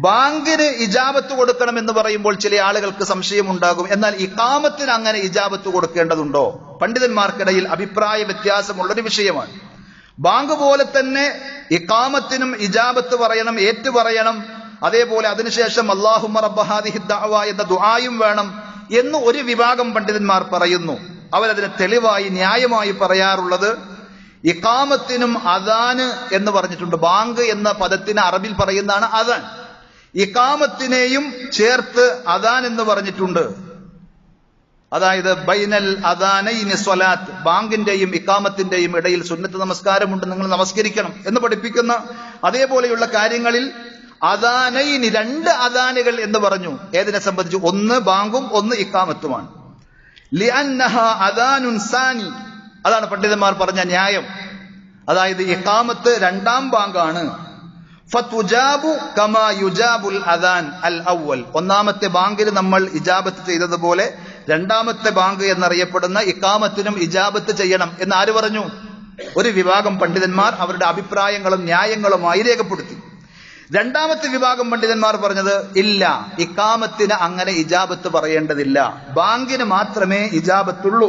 ബാങ്കിന് ഇജാബത്ത് കൊടുക്കണം എന്ന് പറയുമ്പോൾ ചില ആളുകൾക്ക് സംശയമുണ്ടാകും. എന്നാൽ ഇഖാമത്തിന് അങ്ങനെ ഇജാബത്ത് കൊടുക്കേണ്ടതുണ്ടോ? പണ്ഡിതന്മാർക്കിടയിൽ അഭിപ്രായ വ്യത്യാസമുള്ളൊരു വിഷയമാണ്. ബാങ്ക് പോലെ തന്നെ ഇഖാമത്തിനും ഇജാബത്ത് പറയണം, ഏറ്റു പറയണം. അതേപോലെ അതിനുശേഷം അല്ലാഹുമ്മ റബ്ബ ഹാദിഹി ദഅവ എന്ന ദുആയും വേണം എന്ന് ഒരു വിഭാഗം പണ്ഡിതന്മാർ പറയുന്നു. അവരതിനെ തെളിവായി ന്യായമായി പറയാറുള്ളത്, ഇഖാമത്തിനും അദാന് എന്ന് പറഞ്ഞിട്ടുണ്ട്. ബാങ്ക് എന്ന പദത്തിന് അറബിൽ പറയുന്നതാണ് അദാൻ. ഇഖാമത്തിനെയും ചേർത്ത് അദാൻ എന്ന് പറഞ്ഞിട്ടുണ്ട്. അതായത് ബൈനൽ അദാനൈനി സ്വലാത്ത്, ബാങ്കിന്റെയും ഇഖാമത്തിന്റെയും ഇടയിൽ സുന്നത്ത് നമസ്കാരമുണ്ട്, നിങ്ങൾ നമസ്കരിക്കണം എന്ന് പഠിപ്പിക്കുന്ന അതേപോലെയുള്ള കാര്യങ്ങളിൽ അദാനൈനി, 2 അദാനുകൾ എന്ന് പറഞ്ഞു. ഏതിനെ സംബന്ധിച്ച്? ഒന്ന് ബാങ്കും ഒന്ന് ഇഖാമത്തുമാണ്. ലിഅന്നഹ അദാനുൻ സാനി, അതാണ് പണ്ഡിതന്മാർ പറഞ്ഞ ന്യായം. അതായത് ഇഖാമത്ത് 2ാം ബാങ്കാണ്. ഫതുജാബു കമാ യുജാബുൽ അദാൻ അൽ അവ്വൽ, ഒന്നാമത്തെ ബാങ്കിന് നമ്മൾ ഇജാബത്ത് ചെയ്തതുപോലെ 2ാമത്തെ ബാങ്ക് എന്നറിയപ്പെടുന്ന ഇഖാമത്തിനും ഇജാബത്ത് ചെയ്യണം എന്ന് ആര് പറഞ്ഞു? ഒരു വിഭാഗം പണ്ഡിതന്മാർ അവരുടെ അഭിപ്രായങ്ങളും ന്യായങ്ങളുമായി രേഖപ്പെടുത്തി. 2ാമത്തെ വിഭാഗം പണ്ഡിതന്മാർ പറഞ്ഞത് ഇല്ല, ഇഖാമത്തിന് അങ്ങനെ ഇജാബത്ത് പറയേണ്ടതില്ല, ബാങ്കിന് മാത്രമേ ഇജാബത്തുള്ളൂ,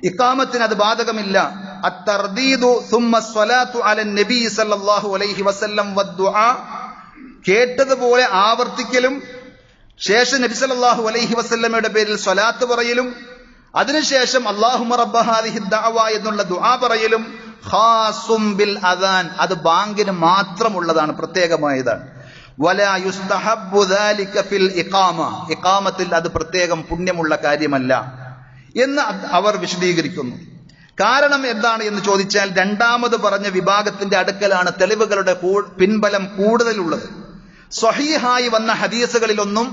ഇഖാമത്തിന് അത് ബാധകമില്ല. അത്തർദീദു സുമ്മ സ്വലാത്തു അലൻ നബി സല്ലല്ലാഹു അലൈഹി വസല്ലം വദ്ദുആ, കേട്ടതുപോലെ ആവർത്തിക്കലും ശേഷം നബി സല്ലല്ലാഹു അലൈഹി വസല്ലമയുടെ പേരിൽ സ്വലാത്ത് പറയലും അതിനുശേഷം അല്ലാഹുമ്മ റബ്ബ ഹാദിഹി ദഅവ എന്നുള്ള ദുആ പറയലും ഖാസും ബിൽ അദാൻ, അത് ബാങ്കിന് മാത്രമുള്ളതാണ്, പ്രത്യേകമായതാണ്. വലാ യുസ്തഹബ്ബു ദാലിക ഫിൽ ഇഖാമ, ഇഖാമത്തിൽ അത് പ്രത്യേകം പുണ്യമുള്ള കാര്യമല്ല എന്ന് അവർ വിശദീകരിക്കുന്നു. കാരണം എന്താണ് എന്ന് ചോദിച്ചാൽ, 2ാമത് പറഞ്ഞ വിഭാഗത്തിന്റെ അടുക്കലാണ് തെളിവുകളുടെ പിൻബലം കൂടുതലുള്ളത്. സ്വഹീഹായി വന്ന ഹദീസുകളിലൊന്നും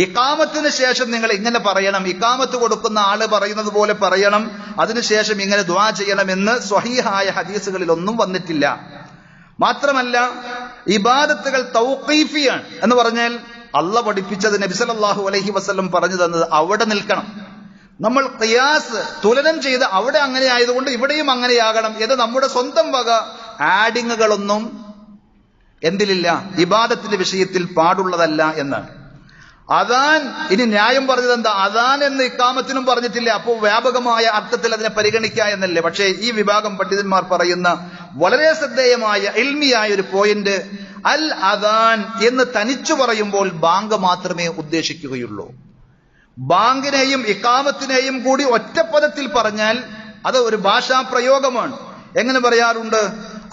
ഇഖാമത്തിന് ശേഷം നിങ്ങൾ ഇങ്ങനെ പറയണം, ഇഖാമത്ത് കൊടുക്കുന്ന ആള് പറയുന്നത് പോലെ പറയണം, അതിനുശേഷം ഇങ്ങനെ ദുആ ചെയ്യണമെന്ന് സ്വഹീഹായ ഹദീസുകളിലൊന്നും വന്നിട്ടില്ല. മാത്രമല്ല ഇബാദത്തുകൾ തൗഖീഫിയാണ് എന്ന് പറഞ്ഞാൽ അള്ളാഹ് പഠിപ്പിച്ചത്, നബി സല്ലല്ലാഹു അലൈഹി വസല്ലം പറഞ്ഞു തന്നത് അവിടെ നിൽക്കണം. നമ്മൾ ഖിയാസ് തുലനം ചെയ്ത് അവിടെ അങ്ങനെ ആയതുകൊണ്ട് ഇവിടെയും അങ്ങനെയാകണം എന്ന് നമ്മുടെ സ്വന്തം വക ആഡിങ്ങുകളൊന്നും എന്തിലില്ല, ഇബാദത്തിന്റെ വിഷയത്തിൽ പാടുള്ളതല്ല എന്നാണ്. അദാൻ, ഇനി ന്യായം പറഞ്ഞത് എന്താ? അദാൻ എന്ന് ഇഖാമത്തിനും പറഞ്ഞിട്ടില്ല, അപ്പോൾ വ്യാപകമായ അർത്ഥത്തിൽ അതിനെ പരിഗണിക്കുക എന്നല്ലേ. പക്ഷേ ഈ വിഭാഗം പണ്ഡിതന്മാർ പറയുന്ന വളരെ ശ്രദ്ധേയമായ ഇൽമിയായ ഒരു പോയിന്റ്, അൽ അദാൻ എന്ന് തനിച്ചു പറയുമ്പോൾ ബാങ്ക് മാത്രമേ ഉദ്ദേശിക്കുകയുള്ളൂ. ബാങ്കിനെയും ഇഖാമത്തിനെയും കൂടി ഒറ്റപ്പദത്തിൽ പറഞ്ഞാൽ അത് ഒരു ഭാഷാ പ്രയോഗമാണ്. എങ്ങനെ പറയാറുണ്ട്?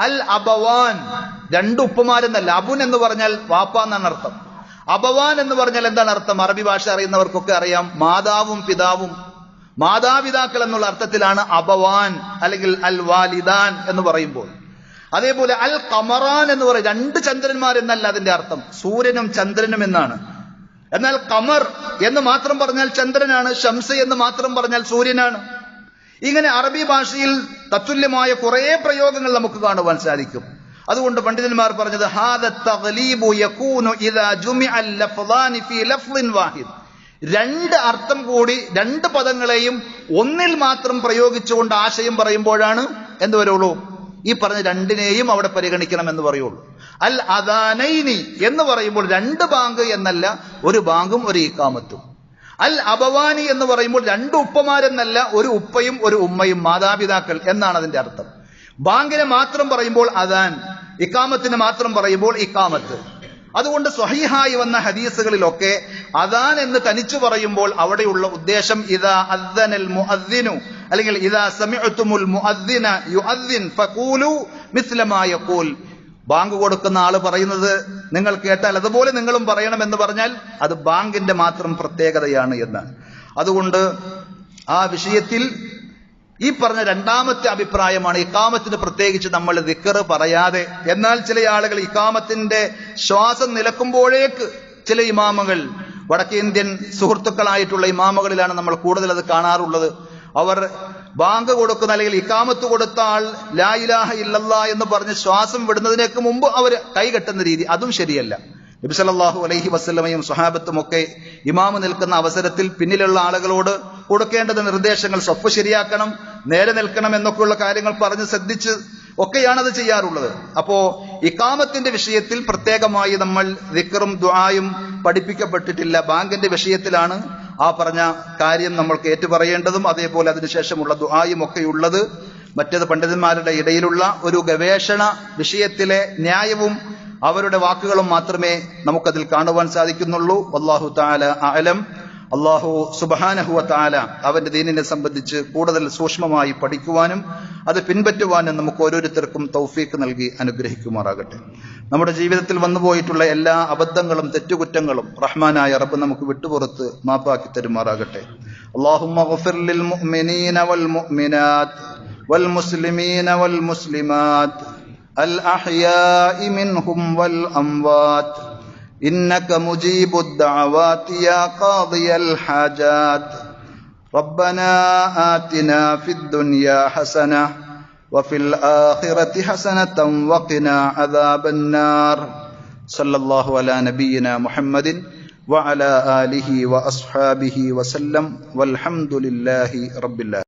അൽ അബവാൻ, രണ്ട് ഉപ്പമാരെന്നല്ല. അബുൻ എന്ന് പറഞ്ഞാൽ വാപ്പ എന്നാണ് അർത്ഥം. അബവാൻ എന്ന് പറഞ്ഞാൽ എന്താണ് അർത്ഥം? അറബി ഭാഷ അറിയുന്നവർക്കൊക്കെ അറിയാം. മാതാവും പിതാവും, മാതാപിതാക്കൾ എന്നുള്ള അർത്ഥത്തിലാണ് അബവാൻ അല്ലെങ്കിൽ അൽ വാലിദാൻ എന്ന് പറയുമ്പോൾ. അതേപോലെ അൽ ഖമറാൻ എന്ന് പറയും, രണ്ട് ചന്ദ്രന്മാർ എന്നല്ല അതിന്റെ അർത്ഥം, സൂര്യനും ചന്ദ്രനും എന്നാണ്. എന്നാൽ ഖമർ എന്ന് മാത്രം പറഞ്ഞാൽ ചന്ദ്രനാണ്, ഷംസ് എന്ന് മാത്രം പറഞ്ഞാൽ സൂര്യനാണ്. ഇങ്ങനെ അറബി ഭാഷയിൽ തത്തുല്യമായ കുറെ പ്രയോഗങ്ങൾ നമുക്ക് കാണുവാൻ സാധിക്കും. അതുകൊണ്ട് പണ്ഡിതന്മാർ പറഞ്ഞത് ഹാദ തഗ്ലീബു യകൂനു ഇദാ ജുമിഅ ലഫ്ളാനി ഫീ ലഫ്ളിൻ വാഹിദ്, രണ്ട് അർത്ഥം കൂടി രണ്ട് പദങ്ങളെയും ഒന്നിൽ മാത്രം പ്രയോഗിച്ചുകൊണ്ട് ആശയം പറയുമ്പോഴാണ് എന്ത് വരുള്ളൂ? ഈ പറഞ്ഞ രണ്ടിനെയും അവിടെ പരിഗണിക്കണം എന്ന് പറയുള്ളൂ. അൽ അദാനൈനി എന്ന് പറയുമ്പോൾ രണ്ട് ബാങ്ക് എന്നല്ല, ഒരു ബാങ്കും ഒരു ഇഖാമത്തും. അൽ അബവാനി എന്ന് പറയുമ്പോൾ രണ്ട് ഉപ്പമാരെന്നല്ല, ഒരു ഉപ്പയും ഒരു ഉമ്മയും, മാതാപിതാക്കൾ എന്നാണ് അതിന്റെ അർത്ഥം. ബാങ്കിനെ മാത്രം പറയുമ്പോൾ അദാൻ, ഇഖാമത്തിനെ മാത്രം പറയുമ്പോൾ ഇഖാമത്ത്. അതുകൊണ്ട് സ്വഹീഹായി വന്ന ഹദീസുകളിലൊക്കെ അദാൻ എന്ന് തനിച്ചു പറയുമ്പോൾ അവിടെയുള്ള ഉദ്ദേശം ഇദാ അദ്ദനൽ മുഅദ്ദിനു അല്ലെങ്കിൽ ഇദാ സമിഅ്തുമുൽ മുഅദ്ദിന യുഅദ്ദിൻ ഫഖൂലു മിസ്ല മാ യഖൂൽ, ബാങ്ക് കൊടുക്കുന്ന ആള് പറയുന്നത് നിങ്ങൾ കേട്ടാൽ അതുപോലെ നിങ്ങളും പറയണമെന്ന് പറഞ്ഞാൽ അത് ബാങ്കിന്റെ മാത്രം പ്രത്യേകതയാണ് എന്നാണ്. അതുകൊണ്ട് ആ വിഷയത്തിൽ ഈ പറഞ്ഞ രണ്ടാമത്തെ അഭിപ്രായമാണ്. ഇഖാമത്തിന് പ്രത്യേകിച്ച് നമ്മൾ ദിക്ർ പറയാതെ, എന്നാൽ ചില ആളുകൾ ഇഖാമത്തിന്റെ ശ്വാസം നിലക്കുമ്പോഴേക്ക് ചില ഇമാമുകൾ, വടക്കേന്ത്യൻ സുഹൃത്തുക്കളായിട്ടുള്ള ഇമാമുകളിലാണ് നമ്മൾ കൂടുതൽ അത് കാണാറുള്ളത്. അവർ ബാങ്ക് കൊടുക്കുന്ന അല്ലെങ്കിൽ ഇഖാമത്ത് കൊടുത്ത ആൾ ലാ ഇലാഹ ഇല്ലല്ലാഹ് എന്ന് പറഞ്ഞ് ശ്വാസം വിടുന്നതിനേക്ക് മുമ്പ് അവർ കൈകെട്ടുന്ന രീതി, അതും ശരിയല്ല. നബി സല്ലല്ലാഹു അലൈഹി വസല്ലമയും സ്വഹാബത്തും ഒക്കെ ഇമാമ് നിൽക്കുന്ന അവസരത്തിൽ പിന്നിലുള്ള ആളുകളോട് കൊടുക്കേണ്ടത് നിർദ്ദേശങ്ങൾ, സ്വഫ് ശരിയാക്കണം, നേരെ നിൽക്കണം എന്നൊക്കെയുള്ള കാര്യങ്ങൾ പറഞ്ഞ് ശ്രദ്ധിച്ച് ഒക്കെയാണത് ചെയ്യാറുള്ളത്. അപ്പോ ഇഖാമത്തിന്റെ വിഷയത്തിൽ പ്രത്യേകമായി നമ്മൾ ദിക്റും ദുആയും പഠിപ്പിക്കപ്പെട്ടിട്ടില്ല. ബാങ്കിന്റെ വിഷയത്തിലാണ് ആ പറഞ്ഞ കാര്യം നമ്മൾക്ക് ഏറ്റുപറയേണ്ടതും അതേപോലെ അതിനുശേഷമുള്ള ദുആയും ഒക്കെയുള്ളത്. മറ്റേത് പണ്ഡിതന്മാരുടെ ഇടയിലുള്ള ഒരു ഗവേഷണ വിഷയത്തിലെ ന്യായവും അവരുടെ വാക്കുകളും മാത്രമേ നമുക്കതിൽ കാണുവാൻ സാധിക്കുന്നുള്ളൂ. വല്ലാഹു തആല അഅലം. അല്ലാഹു സുബ്ഹാനഹു വ തആല അവന്റെ ദീനിനെ സംബന്ധിച്ച് കൂടുതൽ സൂക്ഷ്മമായി പഠിക്കുവാനും അത് പിൻപറ്റുവാനും നമുക്ക് ഓരോരുത്തർക്കും തൗഫീഖ് നൽകി അനുഗ്രഹിക്കുമാറാകട്ടെ. നമ്മുടെ ജീവിതത്തിൽ വന്നുപോയിട്ടുള്ള എല്ലാ അബദ്ധങ്ങളും തെറ്റുകുറ്റങ്ങളും റഹ്മാനായ റബ്ബ് നമുക്ക് വിട്ടുപുറത്ത് മാപ്പാക്കി തരുമാറാകട്ടെ. അല്ലാഹുമ്മ ഗഫിർ ലിൽ മുഅ്മിനീന വൽ മുഅ്മിനാത്ത് വൽ മുസ്ലിമീന വൽ മുസ്ലിമാത്ത് അൽ അഹ്യാഇ മിൻഹും വൽ അംവാത്ത് إنك مجيب الدعوات يا قاضي الحاجات ربنا آتنا في الدنيا حسنة وفي الآخرة حسنة وقنا عذاب النار صلى الله على نبينا محمد وعلى آله وأصحابه وسلم والحمد لله رب العالمين.